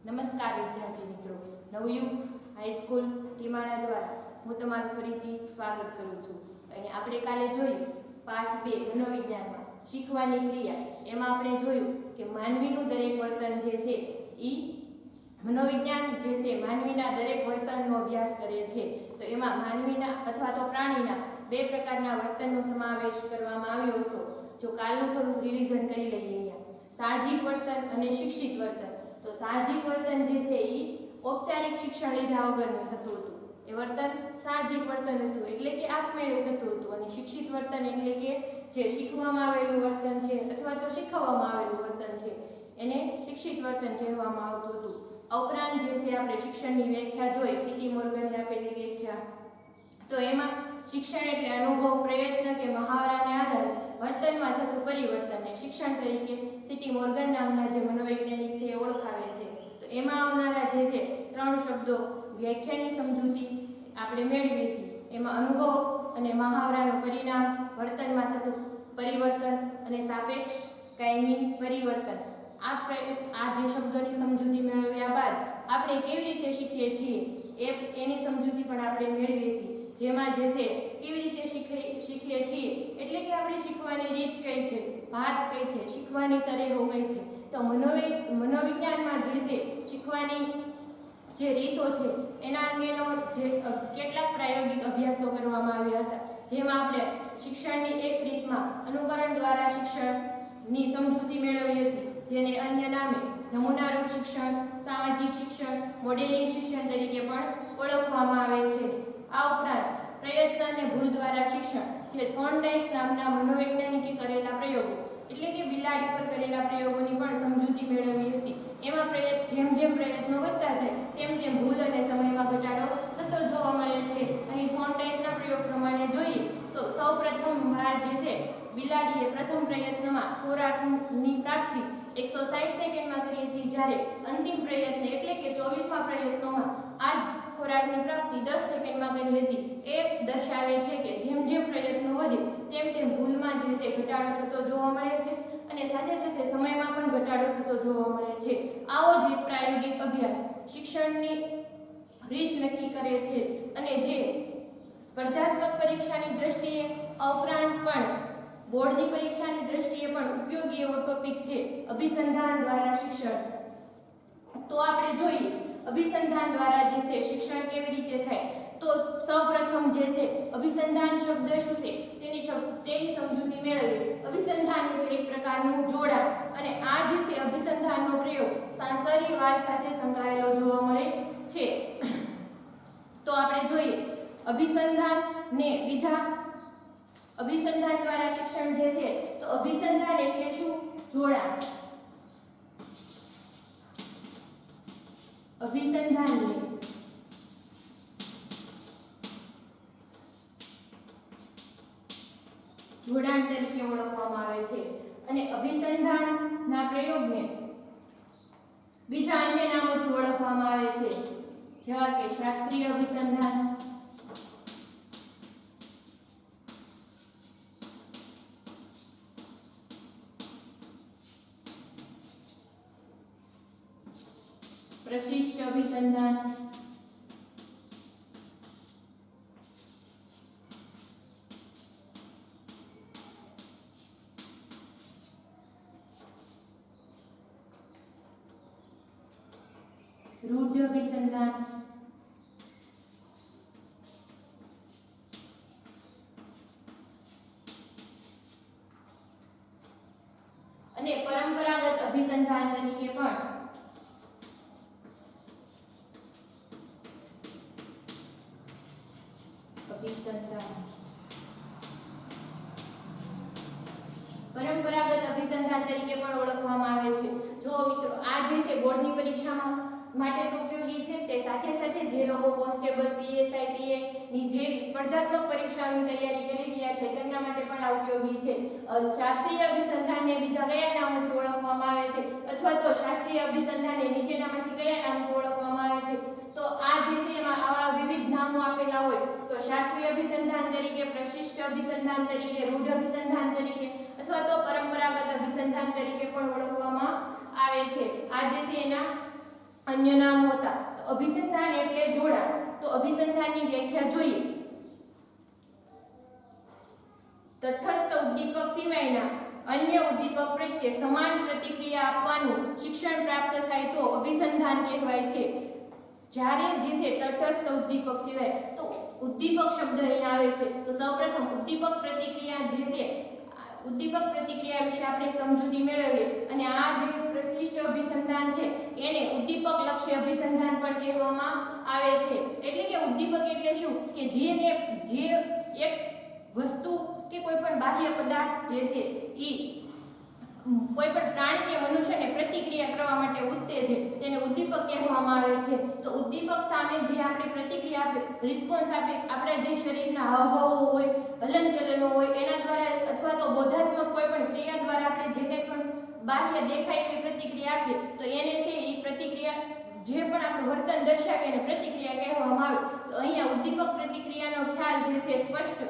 નમસ્કાર વિદ્યાર્થી મિત્રો, નવયુગ હાઈસ્કૂલ ટીમાણા દ્વારા હું તમારું ફરીથી સ્વાગત કરું છું. અને આપણે કાલે જોયું પાઠ 2 મનોવિજ્ઞાનમાં શીખવાની ક્રિયા. એમાં આપણે જોયું કે માનવીનું દરેક વર્તન જે છે એ મનોવિજ્ઞાન જે છે માનવીના દરેક વર્તનનો અભ્યાસ કરે છે. તો એમાં માનવીના અથવા તો પ્રાણીના બે પ્રકારના વર્તનનો સમાવેશ કરવામાં આવ્યો હતો. જો કાલનું થોડું રિવિઝન કરી લઈએ અહીંયા. સાહજિક વર્તન અને શિક્ષિત વર્તન. તો સાહજિક વર્તન જે છે એ ઔપચારિક શિક્ષણ લીધા વગરનું થતું હતું. એ વર્તન સાહજિક વર્તન હતું, એટલે કે આપમેળે થતું હતું. અને શિક્ષિત વર્તન એટલે કે જે શીખવામાં આવેલું વર્તન છે અથવા તો શીખવવામાં આવેલું વર્તન છે એને શિક્ષિત વર્તન કહેવામાં આવતું હતું. ઉપરાંત જે છે આપણે શિક્ષણની વ્યાખ્યા જોઈ, સીટી મોર્ગને આપેલી વ્યાખ્યા. તો એમાં શિક્ષણ એટલે અનુભવ, પ્રયત્ન કે મહાવરાને આધારે વર્તનમાં થતું પરિવર્તનને શિક્ષણ તરીકે સીટી મોર્ગન નામના જે મનોવૈજ્ઞાનિક છે એ ઓળખાવે છે. તો એમાં આવનારા જે છે 3 શબ્દો વ્યાખ્યાની સમજૂતી આપણે મેળવી હતી. એમાં અનુભવ અને મહાવરાનું પરિણામ, વર્તનમાં થતું પરિવર્તન અને સાપેક્ષ કાયમી પરિવર્તન. આ જે શબ્દોની સમજૂતી મેળવ્યા બાદ આપણે કેવી રીતે શીખીએ છીએ એની સમજૂતી પણ આપણે મેળવી હતી. જેમાં જે છે કેવી રીતે શીખીએ છીએ એટલે કે આપણે શીખવાની રીત કઈ છે, ભાત કઈ છે, શીખવાની તરેહો કઈ છે. તો મનોવિજ્ઞાનમાં જે છે શીખવાની જે રીતો છે એના અંગેનો જે કેટલાક પ્રાયોગિક અભ્યાસો કરવામાં આવ્યા હતા. જેમાં આપણે શિક્ષણની એક રીતમાં અનુકરણ દ્વારા શિક્ષણની સમજૂતી મેળવી હતી, જેને અન્ય નામે નમૂનારૂપ શિક્ષણ, સામાજિક શિક્ષણ, મોડેલિંગ શિક્ષણ તરીકે પણ ઓળખવામાં આવે છે. આ ઉપરાંત પ્રયત્ન અને ભૂલ દ્વારા શિક્ષણ, જે થોર્નડાઇક નામના મનોવૈજ્ઞાનિકે કરેલા પ્રયોગો એટલે કે બિલાડી પર કરેલા પ્રયોગોની પણ સમજૂતી મેળવી હતી. એમાં જેમ જેમ પ્રયત્નો વધતા જાય તેમ તેમ ભૂલ અને સમયમાં ઘટાડો થતો જોવા મળે છે. અહીં થોર્નડાઇકના પ્રયોગ પ્રમાણે જોઈએ તો સૌપ્રથમ વાર જે છે બિલાડીએ પ્રથમ પ્રયત્નમાં ખોરાકની પ્રાપ્તિ 160 સેકન્ડમાં કરી હતી, જ્યારે અંતિમ પ્રયત્ન એટલે કે 24મા પ્રયત્નોમાં આ જ ખોરાકની પ્રાપ્તિ 10 સેકન્ડમાં કરી હતી. એ દર્શાવે છે કે જેમ જેમ પ્રયત્નો વધે તેમ તેમ ભૂલમાં જે છે ઘટાડો થતો જોવા મળે છે અને સાથે સાથે સમયમાં પણ ઘટાડો થતો જોવા મળે છે. આવો જ એક પ્રાયોગિક અભ્યાસ શિક્ષણની રીત નક્કી કરે છે અને જે સ્પર્ધાત્મક પરીક્ષાની દ્રષ્ટિએ ઉપરાંત પણ બોર્ડની પરીક્ષાની દ્રષ્ટિએ પણ ઉપયોગી એવો ટોપિક છે અભિસંધાન દ્વારા શિક્ષણ. તો આપણે જોઈએ અભિસંધાન દ્વારા જે છે શિક્ષણ કેવી રીતે થાય. તો સૌપ્રથમ જે છે અભિસંધાન શબ્દ શું છે તેની સમજૂતી મેળવીએ. અભિસંધાન એટલે એક પ્રકારનું જોડાણ અને આ જે છે અભિસંધાનનો પ્રયોગ સાંસરી વાત સાથે સંકળાયેલો જોવા મળે છે. તો આપણે જોઈએ અભિસંધાન ને બીજા અભિસંધાન દ્વારા શિક્ષણ જે છે તો અભિસંધાન એટલે શું? જોડાણ. અભિસંધાનને જોડાણ તરીકે ઓળખવામાં આવે છે અને અભિસંધાનના પ્રયોગને બીજા અન્ય નામોથી ઓળખવામાં આવે છે, જેવા કે શાસ્ત્રીય અભિસંધાન, પ્રશિષ્ટ અભિસંધાન રૂઢ અભિસંધાન અને પરંપરાગત અભિસંધાન તરીકે પણ પરંપરાગત અભિસંધાન તરીકે પણ ઓળખવામાં આવે છે. જો મિત્રો આ જે છે બોર્ડની પરીક્ષામાં માટે તો ઉપયોગી છે, તે સાથે સાથે જે લોકો કોન્સ્ટેબલ, પીએસઆઈ, પીએ ની જેવી સ્પર્ધાત્મક પરીક્ષાઓની તૈયારી કરી રહ્યા છે તેમના માટે પણ આ ઉપયોગી છે. શાસ્ત્રીય અભિસંધાનને બીજા કયા નામોથી ઓળખવામાં આવે છે અથવા તો શાસ્ત્રીય અભિસંધાનને નીચેનામાંથી કયા નામથી ઓળખવામાં આવે છે? તો આ જે છે એમાં આવા વિવિધ નામો આપેલા હોય તો શાસ્ત્રીય અભિસંધાન તરીકે, પ્રશિષ્ટ અભિસંધાન તરીકે, રૂઢ અભિસંધાન તરીકે અથવા તો પરંપરાગત અભિસંધાન તરીકે પણ ઓળખવામાં આવે છે. આ જે છે એના અન્ય નામ હોતા. તો અભિસંધાન એટલે જોડાણ. તો અભિસંધાનની વ્યાખ્યા જોઈએ. તટસ્થ ઉદ્દીપક સિવાયના અન્ય ઉદ્દીપક પ્રત્યે સમાન પ્રતિક્રિયા આપવાનું શિક્ષણ પ્રાપ્ત થાય તો અભિસંધાન કહેવાય છે. જ્યારે જે છે તટસ્થ ઉદ્દીપક સિવાય, તો ઉદ્દીપક શબ્દ અહીં આવે છે. તો સૌપ્રથમ ઉદ્દીપક પ્રતિક્રિયા જે છે, ઉદ્દીપક પ્રતિક્રિયા વિશે આપણે સમજૂતી મેળવીએ. અને આ જે પ્રશિષ્ટ અભિસંધાન છે એને ઉદ્દીપક લક્ષી અભિસંધાન પણ કહેવામાં આવે છે. એટલે કે ઉદ્દીપક એટલે શું કે જે એક વસ્તુ કે કોઈ પણ બાહ્ય પદાર્થ જે છે એ કોઈ પણ પ્રાણી કે મનુષ્યને પ્રતિક્રિયા કરવા માટે ઉત્તેજે, તેને ઉદ્દીપક કહેવામાં આવે છે. તો ઉદ્દીપક સામે જે આપણે પ્રતિક્રિયા આપે, રિસ્પોન્સ આપે, આપણા જે શરીરના હાવભાવો હોય, હલનચલનો હોય, એના દ્વારા અથવા તો બોધાત્મક કોઈ પણ ક્રિયા દ્વારા આપણે જે કંઈ પણ બાહ્ય દેખાય એવી પ્રતિક્રિયા આપીએ તો એને છે એ પ્રતિક્રિયા જે પણ આપણું વર્તન દર્શાવે એને પ્રતિક્રિયા કહેવામાં આવે. તો અહીંયા ઉદ્દીપક પ્રતિક્રિયાનો ખ્યાલ જે છે સ્પષ્ટ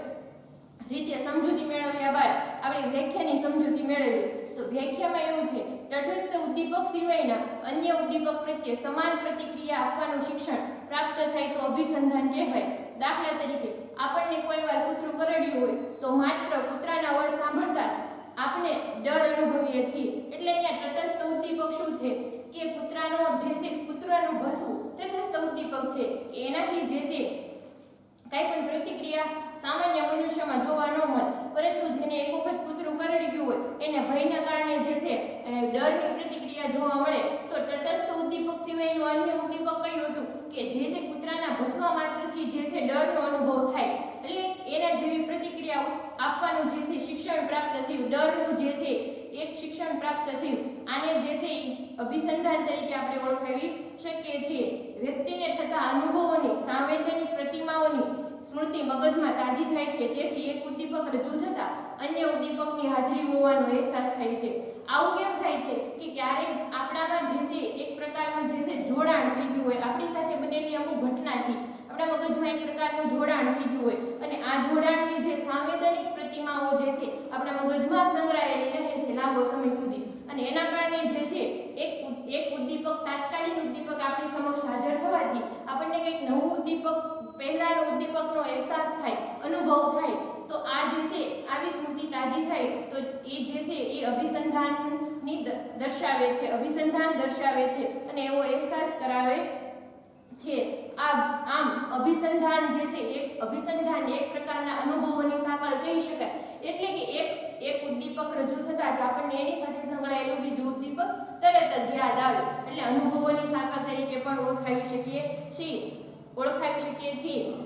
રીતે સમજૂતી મેળવ્યા બાદ આપણે વ્યાખ્યાની સમજૂતી મેળવીએ. તો વ્યાખ્યામાં એવું છે, તટસ્થ ઉદ્દીપક સિવાયના અન્ય ઉદ્દીપક પ્રત્યે સમાન પ્રતિક્રિયા આપવાનું શિક્ષણ પ્રાપ્ત થાય તો અભિસંધાન કહેવાય. દાખલા તરીકે આપણને કોઈ વાર કૂતરું કરડ્યું હોય તો માત્ર કૂતરાના અવાજ સાંભળતા જ આપણે ડર અનુભવીએ છીએ. એટલે અહીંયા તટસ્થ ઉદ્દીપક શું છે કે કૂતરાનો જે છે, કૂતરાનું ભસવું તટસ્થ ઉદ્દીપક છે. એનાથી જે છે કઈ પણ પ્રતિક્રિયા સામાન્ય મનુષ્યમાં જોવા ન મળે, પરંતુ જેને એક વખત કૂતરું કરડી ગયું હોય એને ભયના કારણે જે છે ડરની પ્રતિક્રિયા જોવા મળે. તો તટસ્થ ઉદ્દીપક સિવાયનું અન્ય ઉદ્દીપક કયું હતું કે જે કૂતરાના ભસવા માત્રથી જે છે ડરનો અનુભવ થાય, એટલે એના જેવી પ્રતિક્રિયા આપવાનું જે છે શિક્ષણ પ્રાપ્ત થયું, ડરનું જે છે એક શિક્ષણ પ્રાપ્ત થયું. આને જે છે અભિસંધાન તરીકે આપણે ઓળખાવી શકીએ છીએ. વ્યક્તિને થતા અનુભવોની સાંવેદનિક પ્રતિમાઓની સ્મૃતિ મગજમાં તાજી થાય છે. તેથી એક ઉદ્દીપક રજૂ થતા અન્ય ઉદ્દીપકની હાજરી હોવાનો અહેસાસ થાય છે. આવું કેમ થાય છે કે ક્યારેક આપણામાં જે છે એક પ્રકારનું જે છે જોડાણ થઈ ગયું હોય, આપણી સાથે બનેલી અમુક ઘટનાથી આપણા મગજમાં એક પ્રકારનું જોડાણ થઈ ગયું હોય અને આ જોડાણની જે સાંવેદનિક પ્રતિમાઓ જે છે આપણા મગજમાં સંગ્રહાયેલી રહે છે લાંબો સમય સુધી. અને એના કારણે જે છે એક ઉદ્દીપક, તાત્કાલિક ઉદ્દીપક આપણી સમક્ષ હાજર થવાથી આપણને કંઈક નવું ઉદ્દીપક, પહેલાનો ઉદ્દીપકનો અહેસાસ થાય, અનુભવ થાય. તો આ જે છે આવી સ્મૃતિ તાજી થાય તો એ જે છે એ અભિસંધાનની દર્શાવે છે, અભિસંધાન દર્શાવે છે અને એવો અહેસાસ કરાવે છે. આમ અભિસંધાન જે છે અભિસંધાન એક પ્રકારના અનુભવોની સાંકળ કહી શકાય. એટલે કે એક ઉદ્દીપક રજૂ થતા જ આપણને એની સાથે સંકળાયેલું બીજું ઉદ્દીપક તરત જ યાદ આવે. એટલે અનુભવોની સાંકળ તરીકે પણ ઓળખાવી શકીએ છીએ.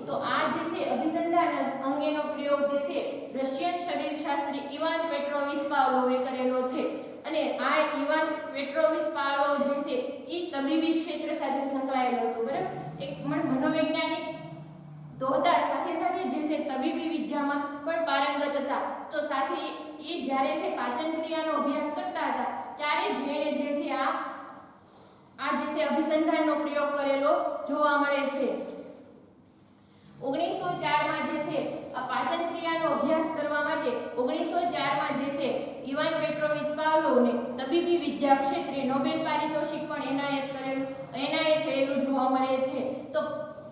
તો આ જે છે અભિસંધાન અંગેનો પ્રયોગ જે છે રશિયન શરીરશાસ્ત્રી ઇવાન પેટ્રોવિચ પાવલોવે કરેલો છે. અને આ ઇવાન પેટ્રોવિચ પાવલોવ જે છે એ તબીબી ક્ષેત્ર સાથે સંકળાયેલો હતો. બરાબર, એક મનોવૈજ્ઞાનિક તો હતા, સાથે સાથે જે છે તબીબી વિદ્યામાં પણ પારંગત હતા. તો સાથે એ જ્યારે છે પાચન ક્રિયાનો અભ્યાસ કરતા હતા ત્યારે જેણે જે છે આ જે છે અભિસંધાનનો પ્રયોગ કરેલો જોવા મળે છે. 1904માં જે છે આ પાચન ક્રિયાનો અભ્યાસ કરવા માટે 1904માં જે છે ઇવાન પેટ્રોવિચ પાવલોવને તબીબી વિદ્યા ક્ષેત્રે નોબેલ પારિતોષિક પણ એનાયત થયેલું જોવા મળે છે. તો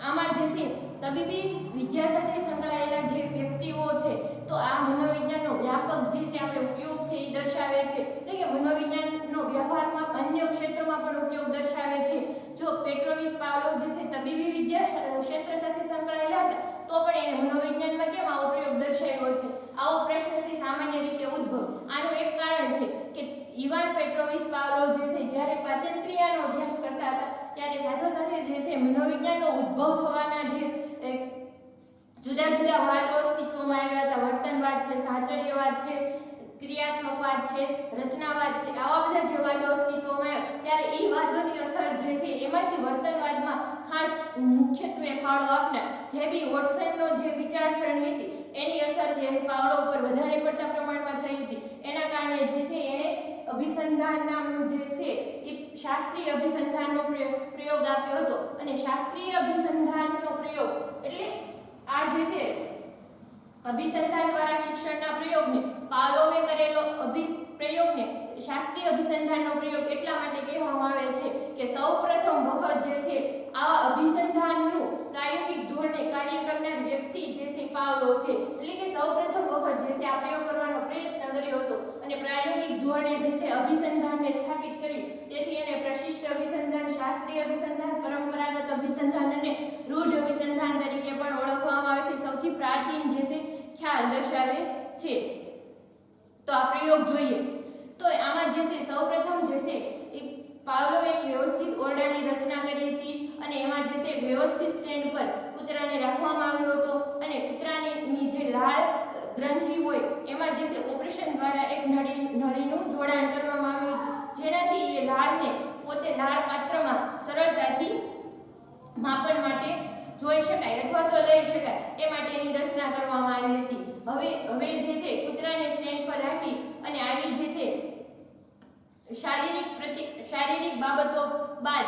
આમાં જે છે તબીબી વિદ્યા સાથે સંકળાયેલા જે વ્યક્તિઓ છે તો આ મનોવિજ્ઞાનનો વ્યાપક જે છે આપણે ઉપયોગ છે એ દર્શાવે છે. એટલે કે મનોવિજ્ઞાનનો વ્યવહારમાં અન્ય ક્ષેત્રોમાં પણ ઉપયોગ દર્શાવે છે. જો પેટ્રોવિચ પાવલોવ જે છે તબીબી વિદ્યા ક્ષેત્ર સાથે સંકળાયેલા હતા તો પણ એને મનોવિજ્ઞાનમાં કેમ આવો પ્રયોગ દર્શાવ્યો છે? આવો પ્રશ્નથી સામાન્ય રીતે ઉદ્ભવ. આનું એક કારણ છે કે ઇવાન પેટ્રોવિચ પાવલોવ જે છે જ્યારે પાચન ક્રિયાનો અભ્યાસ કરતા હતા ત્યારે સાથે જે છે મનોવિજ્ઞાનનો ઉદ્ભવ થવાના જે જુદા જુદા વાદો અસ્તિત્વમાં આવ્યા હતા. વર્તનવાદ છે, સાહચર્યવાદ છે, ક્રિયાત્મકવાદ છે, રચનાવાદ છે, આવા બધા જે વાદો અસ્તિત્વમાં આવ્યા ત્યારે એ વાદોની અસર જે છે એમાંથી વર્તનવાદમાં ખાસ મુખ્યત્વે ફાળો આપનાર જે બી વોટસનનો જે વિચારસરણી હતી એની અસર છે પાવલોવ પર વધારે પડતા પ્રમાણમાં થઈ હતી. એના કારણે જે છે એને અભિસંધાન નામનું જે છે એ શાસ્ત્રીય અભિસંધાનનો પ્રયોગ આપ્યો હતો. અને શાસ્ત્રીય અભિસંધાનનો પ્રયોગ એટલે આ જે છે અભિસંધાન દ્વારા શિક્ષણના પ્રયોગને પાવલોવે કરેલો પ્રયોગને શાસ્ત્રીય અભિસંધાનનો પ્રયોગ એટલા માટે કહેવામાં આવે છે કે સૌપ્રથમ વખત જે છે આવા અભિસંધાનનું પ્રાયોગિક ધોરણે કાર્ય કરનાર વ્યક્તિ જે છે પાવલો છે. એટલે કે સૌપ્રથમ વખત જે છે આ પ્રયોગ કરવાનો પ્રયત્ન કર્યો હતો અને પ્રાયોગિક ધોરણે જે છે અભિસંધાનને સ્થાપિત કર્યું. તેથી એને પ્રશિષ્ટ અભિસંધાન, શાસ્ત્રીય અભિસંધાન, પરંપરાગત અભિસંધાન અને રૂઢ અભિસંધાન તરીકે પણ ઓળખવામાં આવે છે. સૌથી પ્રાચીન જે છે ખ્યાલ દર્શાવે છે. તો આ પ્રયોગ જોઈએ તો આમાં જે છે સૌપ્રથમ જે છે એક પાવલોવે એક વ્યવસ્થિત ઓરડાની રચના કરી હતી અને એમાં જે છે એક વ્યવસ્થિત સ્ટેન્ડ પર કૂતરાને રાખવામાં આવ્યો હતો અને કૂતરાની જે લાળ ગ્રંથિ હોય એમાં જે છે ઓપરેશન દ્વારા એક નળીનું જોડાણ કરવામાં આવ્યું હતું, જેનાથી એ લાળને પોતે લાળ પાત્રમાં સરળતાથી માપન માટે જોઈ શકાય અથવા તો લઈ શકાય એ માટેની રચના કરવામાં આવી હતી. હવે જે છે કૂતરાને સ્ટેન્ડ પર રાખી અને આવી જે છે શારીરિક બાબતો બાદ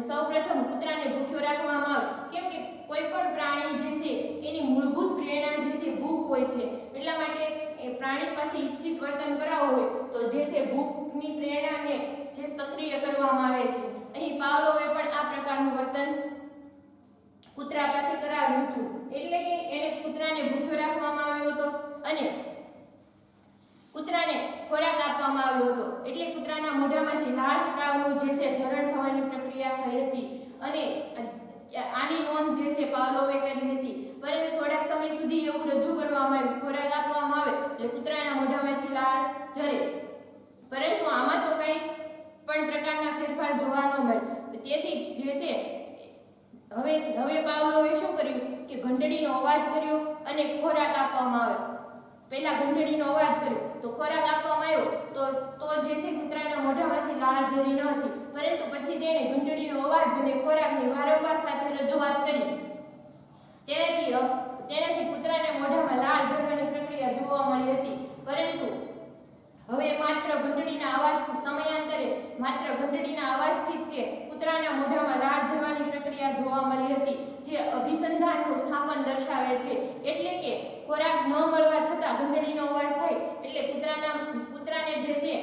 સૌપ્રથમ કૂતરાને ભૂખ્યો રાખવામાં આવે, કેમ કે કોઈ પણ પ્રાણી જે છે એની મૂળભૂત પ્રેરણા જે છે ભૂખ હોય છે. એટલા માટે એ પ્રાણી પાસે ઈચ્છિત વર્તન કરાવવું હોય તો જે છે ભૂખની પ્રેરણાને જે સક્રિય કરવામાં આવે છે. અહીં પાવલોવે પણ આ પ્રકારનું વર્તન કૂતરા પાસે કરાવ્યું હતું. એટલે કે એને કૂતરાને ભૂખ્યો રાખવામાં આવ્યો હતો અને કૂતરાને ખોરાક આપવામાં આવ્યો હતો. એટલે કૂતરાના મોઢામાંથી લાળ સ્રાવનું જે છે જરણ થવાની પ્રક્રિયા થઈ હતી અને આની નોંધ જે છે પાવલોવે કરી હતી. પરંતુ થોડાક સમય સુધી એવું રજૂ કરવામાં આવ્યું, ખોરાક આપવામાં આવે એટલે કૂતરાના મોઢામાંથી લાળ ઝરે, પરંતુ આમાં તો કંઈ પણ પ્રકારના ફેરફાર જોવા ન મળે. તેથી જે છે હવે પાવલોવે શું કર્યું કે ઘંટડીનો અવાજ કર્યો અને ખોરાક આપવામાં આવે. પહેલા ઘંટડીનો અવાજ કર્યો તો ખોરાક આપવામાં આવ્યો તો જે છે કૂતરાના મોઢામાંથી લાળ ઝરી ન હતી, પરંતુ પછી તેણે ઘંટડીનો અવાજ અને ખોરાકની વારંવાર સાથે રજૂઆત કરી. તેનાથી કૂતરાના મોઢામાં લાળ ઝરવાની પ્રક્રિયા જોવા મળી હતી. પરંતુ હવે માત્ર ઘંટડીના અવાજથી સમયાંતરે માત્ર ઘંટડીના અવાજથી કે કૂતરાના મોઢામાં લાળ ઝરવાની પ્રક્રિયા જોવા મળી હતી, જે અભિસંધાનનું સ્થાપન દર્શાવે છે. એટલે કે ખોરાક ન મળવા છતાં ઘંટડીનો અવાજ થાય એટલે કૂતરાને જે છે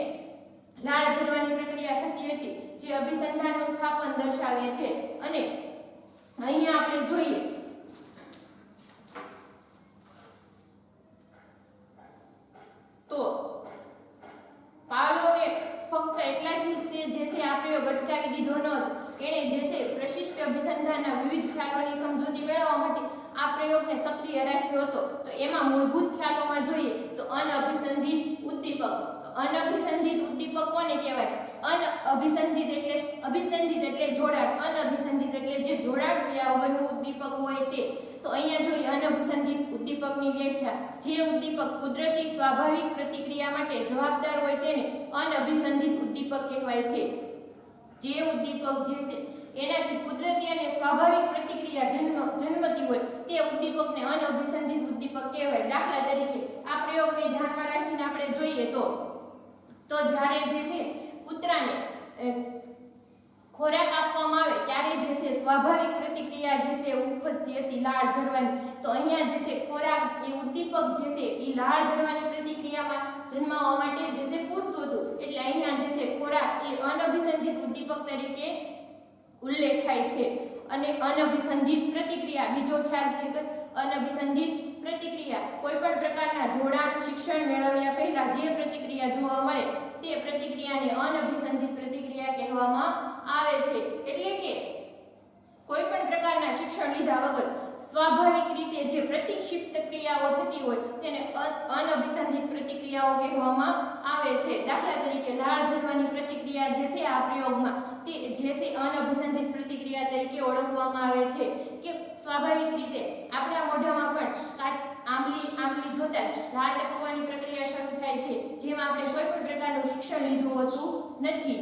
લાળ ઝરવાની પ્રક્રિયા થતી હતી, જે અભિસંધાનનું સ્થાપન દર્શાવે છે. અને અહીંયા આપણે જોઈએ તો પાવલોવે ફક્ત એટલાથી તે જે છે આ પ્રયોગ અટકાવી દીધો ન હતો. એણે જે છે પ્રશિષ્ટ અભિસંધાનના વિવિધ ખ્યાલોની સમજૂતી મેળવવા માટે આ પ્રયોગને સક્રિય રાખ્યો હતો. તો એમાં મૂળભૂત ખ્યાલોમાં જોઈએ તો અનઅભિસંધિત ઉદ્દીપક. અનઅભિસંધિત ઉદ્દીપક કોને કહેવાય? અભિસંધિત એટલે જોડાણ, અનઅભિસંધિત એટલે જે જોડાણ ક્રિયા વગરનું ઉદ્દીપક હોય તે. તો અહીંયા જોઈએ અનઅભિસંધિત ઉદ્દીપકની વ્યાખ્યા. જે ઉદ્દીપક કુદરતી સ્વાભાવિક પ્રતિક્રિયા માટે જવાબદાર હોય તેને અનઅભિસંધિત ઉદ્દીપક કહેવાય છે. જે ઉદ્દીપક જે છે એનાથી કુદરતી અને સ્વાભાવિક પ્રતિક્રિયા જન્મતી હોય તે ઉદ્દીપકને અનઅભિસંધિત ઉદ્દીપક કહેવાય. દાખલા તરીકે આ પ્રયોગને ધ્યાનમાં રાખીને આપણે જોઈએ તો જ્યારે જે છે કૂતરાને ખોરાક આપવામાં આવે ત્યારે જે છે સ્વાભાવિક પ્રતિક્રિયા જે છે ઉપજતી હતી લાળ ઝરવાની. તો અહીંયા જે છે ખોરાક એ ઉદ્દીપક જે છે એ લાળ ઝરવાની પ્રતિક્રિયામાં જન્માવવા માટે જે છે પૂરતું હતું. એટલે અહીંયા જે છે ખોરાક એ અનઅભિસંધિત ઉદ્દીપક તરીકે ઉલ્લેખ થાય છે. અને અનઅભિસંધિત પ્રતિક્રિયા બીજો ખ્યાલ છે કે અનઅભિસંધિત પ્રતિક્રિયા કોઈ પણ પ્રકારના જોડાણ શિક્ષણ મેળવ્યા પહેલા જે પ્રતિક્રિયા જોવા મળે તે પ્રતિક્રિયાને અનઅભિસંધિત પ્રતિક્રિયા કહેવામાં આવે છે. એટલે કે કોઈ પણ પ્રકારના શિક્ષણ લીધા વગર સ્વાભાવિક રીતે જે પ્રતિક્ષિપ્ત ક્રિયાઓ થતી હોય તેને અનઅભિસંધિત પ્રતિક્રિયાઓ કહેવામાં આવે છે. દાખલા તરીકે લાળ ઝરવાની પ્રતિક્રિયા જે છે આ પ્રયોગમાં તે જે છે અનઅભિસંધિત પ્રતિક્રિયા તરીકે ઓળખવામાં આવે છે. કે સ્વાભાવિક રીતે આપણા મોઢામાં પણ આંબલી જોતા લાળ ટપકવાની પ્રક્રિયા શરૂ થાય છે, જેમાં આપણે કોઈ પણ પ્રકારનું શિક્ષણ લીધું હોતું નથી.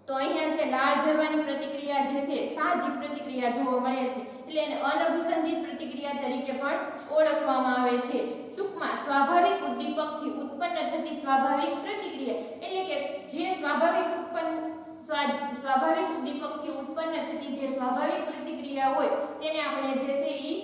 તો અહીંયા જે લાળ ઝરવાની પ્રતિક્રિયા જે છે સાહજિક પ્રતિક્રિયા જોવા મળે છે, એટલે એને અનઅભિસંધિત પ્રતિક્રિયા તરીકે પણ ઓળખવામાં આવે છે. ટૂંકમાં સ્વાભાવિક ઉદ્દીપકથી ઉત્પન્ન થતી સ્વાભાવિક પ્રતિક્રિયા એટલે કે જે સ્વાભાવિક ઉદ્દીપકથી ઉત્પન્ન થતી જે સ્વાભાવિક પ્રતિક્રિયા હોય તેને આપણે જે છે એ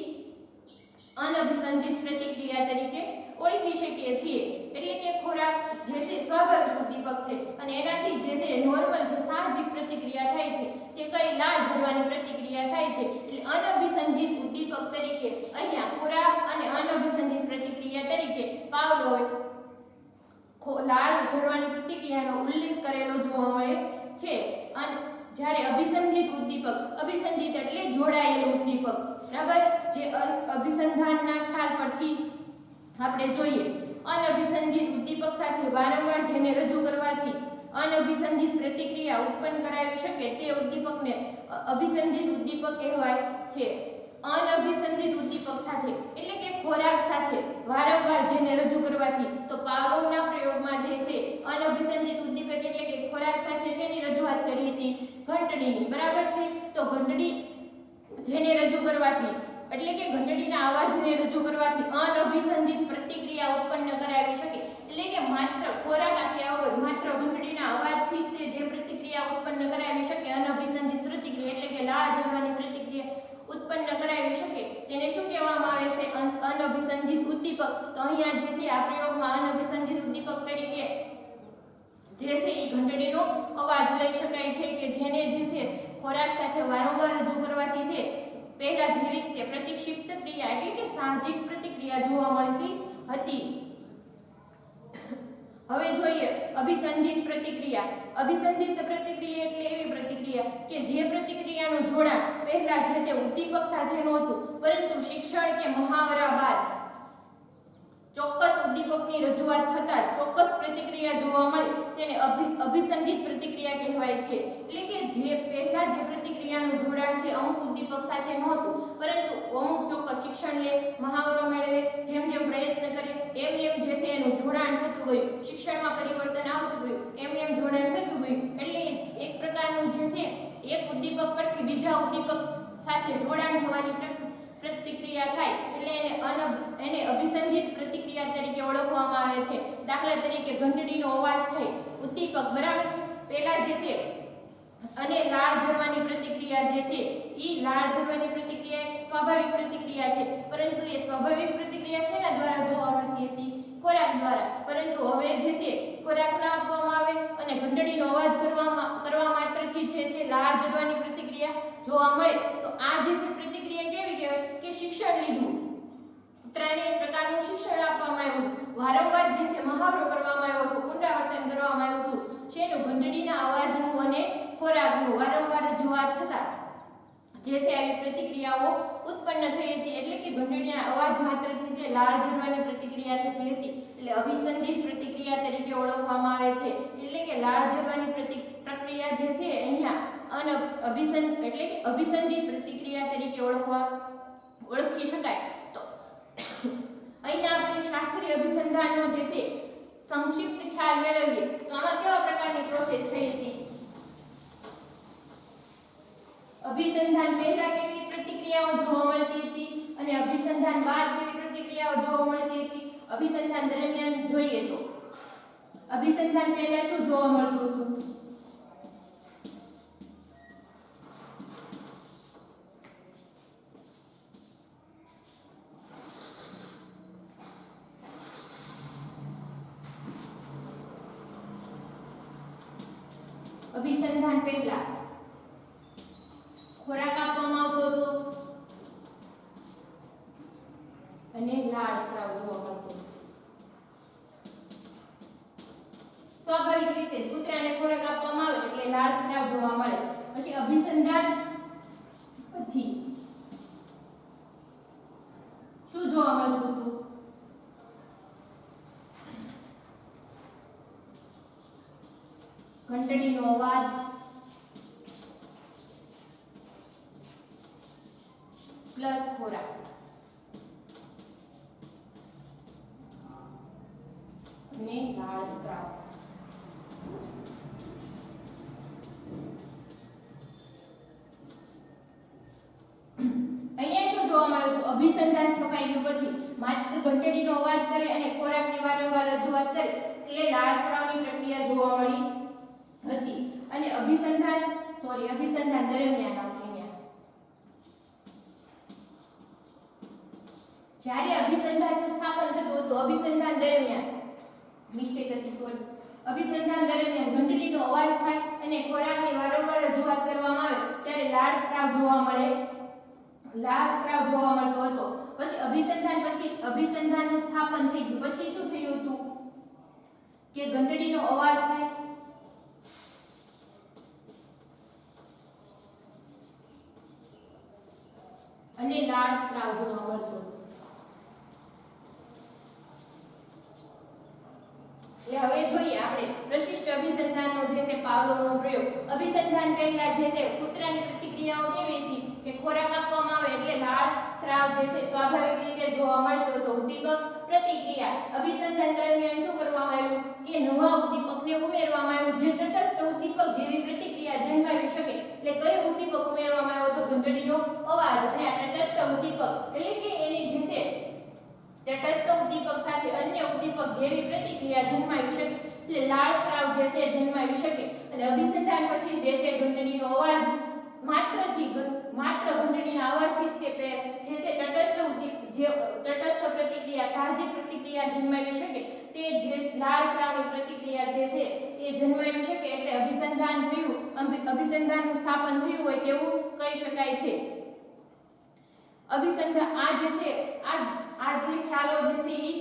અનઅભિસંધિત પ્રતિક્રિયા તરીકે ઓળખી શકીએ છીએ. એટલે કે ખોરાક જે છે સ્વાભાવિક ઉદ્દીપક છે અને એનાથી જે છે નોર્મલ જે સાહજિક પ્રતિક્રિયા થાય છે કઈ લાળ ઝરવાની પ્રતિક્રિયા થાય છે એટલે અનઅભિસંધિત ઉદ્દીપક તરીકે અહીંયા ખોરાક અને અનઅભિસંધિત પ્રતિક્રિયા તરીકે પાવલોવે લાળ ઝરવાની પ્રતિક્રિયાનો ઉલ્લેખ કરેલો જોવા મળે છે. અને જ્યારે અભિસંધિત ઉદ્દીપક, અભિસંધિત એટલે જોડાયેલું ઉદ્દીપક, બરાબર, જે અભિસંધાનના ખ્યાલ પરથી આપણે જોઈએ. અનઅભિસંધિત ઉદ્દીપક સાથે વારંવાર જેને રજૂ કરવાથી અનઅભિસંધિત પ્રતિક્રિયા ઉત્પન્ન કરાવી શકે તે ઉદ્દીપકને અભિસંધિત ઉદ્દીપક કહેવાય છે. અનઅભિસંધિત ઉદ્દીપક સાથે એટલે કે ખોરાક સાથે વારંવાર જેને રજૂ કરવાથી, તો પાવલોવના પ્રયોગમાં જે છે અનઅભિસંધિત ઉદ્દીપક એટલે કે ખોરાક સાથે શેની રજૂઆત કરી હતી? ઘંટડીની, બરાબર છે. તો ઘંટડી જેને રજૂ કરવાથી એટલે કે ઘંટડીના અવાજને રજૂ કરવાથી અનઅભિસંધિત પ્રતિક્રિયા ઉત્પન્ન કરાવી શકે, એટલે કે માત્ર ખોરાક આપ્યા વગર માત્ર ઘંટડીના અવાજથી તે જે પ્રતિક્રિયા ઉત્પન્ન કરાવી શકે, અનઅભિસંધિત પ્રતિક્રિયા એટલે કે લાળ ઝરવાની પ્રતિક્રિયા ઉત્પન્ન કરાવી શકે, તેને શું કહેવામાં આવે છે? અનઅભિસંધિત ઉદ્દીપક. તો અહીંયા જે છે આ પ્રયોગમાં અનઅભિસંધિત ઉદ્દીપક તરીકે જે છે એ ઘંટડીનો અવાજ લઈ શકાય છે કે જેને જે છે ખોરાક સાથે વારંવાર રજૂ કરવાથી છે પહેલા જેવી રીતે પ્રતિક્ષિપ્ત ક્રિયા એટલે કે સાહજિક પ્રતિક્રિયા જોવા મળતી હતી. હવે જોઈએ અભિસંધિત પ્રતિક્રિયા. અભિસંધિત પ્રતિક્રિયા એટલે એવી પ્રતિક્રિયા કે જે પ્રતિક્રિયાનું જોડાણ પહેલા જે તે ઉદ્દીપક સાથે નહોતું, પરંતુ શિક્ષણ કે મહાવરા બાદ ચોક્કસ ઉદ્દીપકની રજૂઆત થતાં ચોક્કસ પ્રતિક્રિયા જોવા મળે તેને અભિસંધિત પ્રતિક્રિયા કહેવાય છે. એટલે કે જે પહેલા જે પ્રતિક્રિયાનું જોડાણ છે અમુક ઉદ્દીપક સાથે નહોતું, પરંતુ અમુક ચોક્કસ શિક્ષણ લે, મહાવરો મેળવે, જેમ જેમ પ્રયત્ન કરે એમ એમ જે છે એનું જોડાણ થતું ગયું, શિક્ષણમાં પરિવર્તન આવતું ગયું, એમ એમ જોડાણ થતું ગયું. એટલે એક પ્રકારનું જે છે એક ઉદ્દીપક પરથી બીજા ઉદ્દીપક સાથે જોડાણ થવાની પ્રતિક્રિયા થાય એટલે એને અભિસંધિત પ્રતિક્રિયા તરીકે ઓળખવામાં આવે છે. દાખલા તરીકે ઘંટડીનો અવાજ થાય, ઉદ્દીપક, બરાબર છે, પહેલા જે છે અને લાળ ઝરવાની પ્રતિક્રિયા જે છે એ લાળ ઝરવાની પ્રતિક્રિયા એક સ્વાભાવિક પ્રતિક્રિયા છે, પરંતુ એ સ્વાભાવિક પ્રતિક્રિયા શેના દ્વારા જોવા મળતી હતી? ખોરાક દ્વારા. પરંતુ હવે જે છે ખોરાક ના આપવામાં આવે અને ઘંટડીનો અવાજ કરવા માત્રથી જે છે લાળ ઝરવાની પ્રતિક્રિયા જોવા મળે, તો આ જે પ્રતિક્રિયા કેવી કહેવાય? કે શિક્ષણ લીધું, પુત્રને એક પ્રકારનું શિક્ષણ આપવામાં આવ્યું, વારંવાર જે છે મહાવરો કરવામાં આવ્યો હતો, પુનરાવર્તન કરવામાં આવ્યું હતું, શેનું? ઘંટડીના અવાજનું અને ખોરાકનું વારંવાર રજૂઆત થતા જે છે આવી પ્રતિક્રિયાઓ ઉત્પન્ન થઈ હતી. એટલે કે ઘંટડીના અવાજ માત્રથી જે લાળ ઝરવાની પ્રતિક્રિયા થતી હતી એટલે અભિસંધિત પ્રતિક્રિયા તરીકે ઓળખવામાં આવે છે. એટલે કે લાળ ઝરવાની પ્રક્રિયા જે છે અહીંયા એટલે કે અભિસંધિત પ્રતિક્રિયા તરીકે ઓળખી શકાય. તો અહીંયા આપણે શાસ્ત્રીય અભિસંધાનનો જે છે સંક્ષિપ્ત ખ્યાલ મેળવીએ તો આમાં કેવા પ્રકારની પ્રોસેસ થઈ હતી? અભિસંધાન પહેલા કેવી પ્રતિક્રિયાઓ જોવા મળતી હતી અને અભિસંધાન બાદ કેવી પ્રતિક્રિયાઓ જોવા મળતી હતી? અભિસંધાન દરમિયાન જોઈએ તો અભિસંધાન પહેલા શું જોવા મળતું હતું? અભિસંધાન પહેલા ખોરાક આપવામાં આવતો હતો અને લાળ સ્રાવ જોવા મળતો. સ્વાભાવિક રીતે કૂતરાને ખોરાક આપવામાં આવે એટલે લાળ સ્રાવ જોવા મળે. પછી અભિસંધાન પછી શું જોવા મળતું હતું? ઘંટડીનો અવાજ, પ્લસ ખોરાક અને લાળ સ્રાવ. અહીંયા શું જોવા મળ્યું? અભિસંધાન સ્થપાઈ ગયું પછી માત્ર ઘંટડીનો અવાજ કરે અને ખોરાકની વારંવાર રજૂઆત કરે એટલે લાળ સ્રાવની પ્રક્રિયા જોવા મળી હતી. અને અભિસંધાન દરમિયાન આવશે અહીંયા. જ્યારે અભિસંધાનનું સ્થાપન થતું હતું, અભિસંધાન દરમિયાન અભિસંધાન દરમિયાન ઘંટડીનો અવાજ થાય અને ખોરાકની વારંવાર રજૂઆત કરવામાં આવે લાળ સ્ત્રાવ જોવા મળે, લાળ સ્ત્રાવ જોવા મળતો હતો. પછી અભિસંધાનનું સ્થાપન થઈ ગયું. પછી શું થયું હતું કે ઘંટડીનો અવાજ થાય અને લાળ સ્ત્રાવ જોવા મળતો. હવે જોઈએ આપણે પ્રશિષ્ટ અભિસંધાનનો જે તે પાવલોવનો પ્રયોગ. અભિસંધાન પહેલા જે તે કૂતરાની પ્રતિક્રિયાઓ કેવી હતી કે ખોરાક આપવામાં આવે એટલે લાળ સ્ત્રાવ જે છે સ્વાભાવિક રીતે જોવા મળતો હતો. ઉદ્દીપક પ્રતિક્રિયા. અભિસંધાન દરમિયાન શું કરવામાં આવ્યું કે નવા ઉદ્દીપકને ઉમેરવામાં આવ્યું જે તટસ્થ ઉદ્દીપક જેવી પ્રતિક્રિયા જન્માવી શકે. એટલે કયો ઉદ્દીપક ઉમેરવામાં આવ્યો તો ઘંટડીનો અવાજ. અને આ તટસ્થ ઉદ્દીપક એટલે કે એની જે છે તટસ્થ ઉદ્દીપક સાથે અન્ય ઉદ્દીપક જેવી પ્રતિક્રિયા જન્માવી શકે. એટલે લાળ સ્ત્રાવ જે છે જન્માવી શકે. અને અભિસંધાન પછી જે છે ઘંટડીનો અવાજ માત્ર ઘંટડીના અવાજથી તે જે છે તટસ્થ પ્રતિક્રિયા સાહજિક પ્રતિક્રિયા જન્માવી શકે તે જે લાળ સ્ત્રાવની પ્રતિક્રિયા જે છે એ જન્માવી શકે. એટલે અભિસંધાન થયું, અભિસંધાનનું સ્થાપન થયું હોય તેવું કહી શકાય છે. અભિસંધાન આ જે છે આ જે ખ્યાલો જે છે એ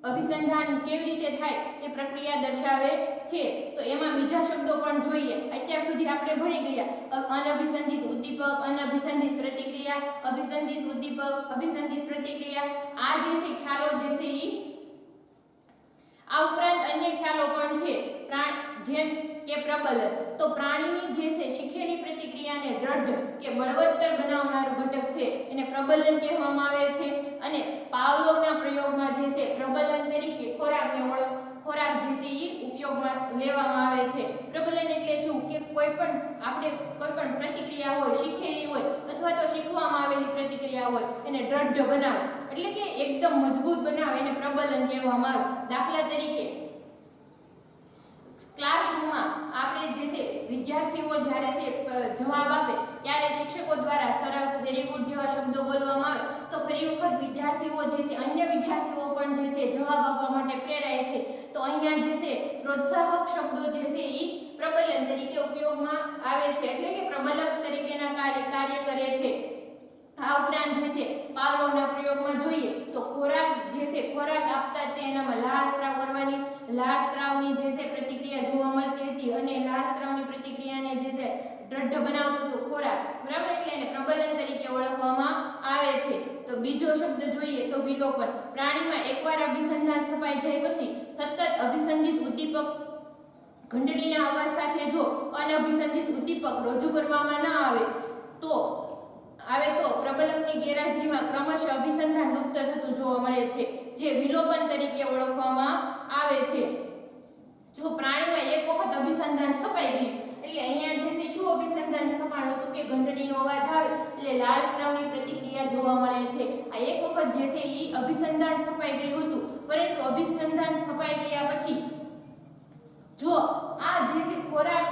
અભિસંધાન કેવી રીતે થાય એ પ્રક્રિયા દર્શાવે છે. તો એમાં બીજા શબ્દો પણ જોઈએ. અત્યાર સુધી આપણે ભણી ગયા અનઅભિસંધિત ઉદ્દીપક, અનઅભિસંધિત પ્રતિક્રિયા, અભિસંધિત ઉદ્દીપક, અભિસંધિત પ્રતિક્રિયા. આ જે છે ખ્યાલો જે છે આ ઉપરાંત અન્ય ખ્યાલો પણ છે જેમ કે પ્રબલન. તો પ્રાણીની જે છે શીખેલી પ્રતિક્રિયાને દ્રઢ કે બળવત્તર બનાવનાર ઘટક છે એને પ્રબલન કહેવામાં આવે છે. અને પાવલોવના પ્રયોગમાં જે છે પ્રબલન તરીકે ખોરાક જે છે એ ઉપયોગમાં લેવામાં આવે છે. પ્રબલન એટલે શું કે કોઈ પણ પ્રતિક્રિયા હોય, શીખેલી હોય અથવા તો શીખવામાં આવેલી પ્રતિક્રિયા હોય એને દ્રઢ બનાવે એટલે કે એકદમ મજબૂત બનાવે એને પ્રબલન કહેવામાં આવે. દાખલા તરીકે ક્લાસરૂમમાં આપણે જે છે વિદ્યાર્થીઓ જ્યારે છે જવાબ આપે ત્યારે શિક્ષકો દ્વારા સરસ, વેરી ગુડ જેવા શબ્દો બોલવામાં આવે તો ફરી વખત વિદ્યાર્થીઓ જે છે અન્ય વિદ્યાર્થીઓ પણ જે છે જવાબ આપવા માટે પ્રેરાય છે. તો અહીંયા જે છે પ્રોત્સાહક શબ્દો જે છે એ પ્રબલન તરીકે ઉપયોગમાં આવે છે એટલે કે પ્રબલક તરીકેના કાર્ય કરે છે. આ ઉપરાંત જે છે પાવલોવના પ્રયોગમાં જોઈએ તો ખોરાક આપતા તેનામાં લાળ સ્ત્રાવ કરવાની, લાળ સ્ત્રાવની જે છે પ્રતિક્રિયા જોવા મળતી હતી અને લાળ સ્ત્રાવની પ્રતિક્રિયાને જે છે દ્રઢ બનાવતો હતો ખોરાક, બરાબર. એટલે એને પ્રબલન તરીકે ઓળખવામાં આવે છે. તો બીજો શબ્દ જોઈએ તો વિલોપન. પ્રાણીમાં એકવાર અભિસંધાન સ્થપાઈ જાય પછી સતત અભિસંધિત ઉદ્દીપક ઘંટડીના અવાજ સાથે જો અનઅભિસંધિત ઉદ્દીપક રજૂ કરવામાં ન આવે તો પ્રબલકની ગેરહાજરીમાં ક્રમશઃ અભિસંધાન લુપ્ત થતું જોવા મળે છે જે વિલોપન તરીકે ઓળખવામાં આવે છે. જો પ્રાણીમાં એક વખત અભિસંધાન સ્થપાઈ ગયું એટલે અહીંયા જે છે શું અભિસંધાન સ્થપાણું હતું કે ઘંટડીનો અવાજ આવે એટલે લાળ સ્ત્રાવની પ્રતિક્રિયા જોવા મળે છે. આ એક વખત જે છે એ અભિસંધાન સ્થપાઈ ગયું હતું પરંતુ અભિસંધાન સ્થપાઈ ગયા પછી જો આ જે છે ખોરાક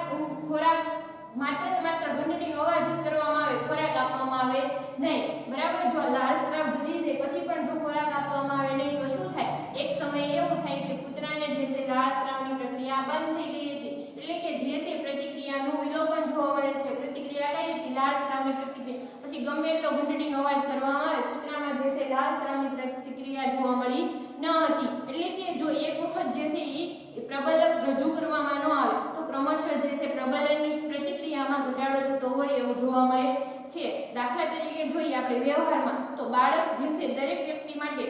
માત્ર ઘંટડીનો અવાજ જ કરવામાં આવે, ખોરાક આપવામાં આવે નહીં, બરાબર. જો લાળ સ્ત્રાવ જરી જાય પછી પણ જો ખોરાક આપવામાં આવે નહીં તો શું થાય? એક સમય એવું થાય કે કૂતરાને જે છે લાળ સ્ત્રાવની પ્રક્રિયા બંધ થઈ ગઈ હતી એટલે કે જે છે પ્રતિક્રિયાનું વિલોપન જોવા મળે છે. પ્રતિક્રિયા કઈ હતી? લાળ સ્ત્રાવની પ્રતિક્રિયા. પછી ગમે એટલો ઘંટડીનો અવાજ કરવામાં આવે કૂતરામાં જે છે લાળ સ્ત્રાવની પ્રતિક્રિયા જોવા મળી ન હતી. એટલે કે જો એક વખત જે છે એ પ્રબલક રજૂ કરવામાં ન આવે તો ક્રમશઃ જે છે પ્રબલનની પ્રતિક્રિયામાં ઘટાડો થતો હોય એવું જોવા મળે છે. દાખલા તરીકે જોઈએ આપણે વ્યવહારમાં તો બાળક જે છે દરેક વ્યક્તિ માટે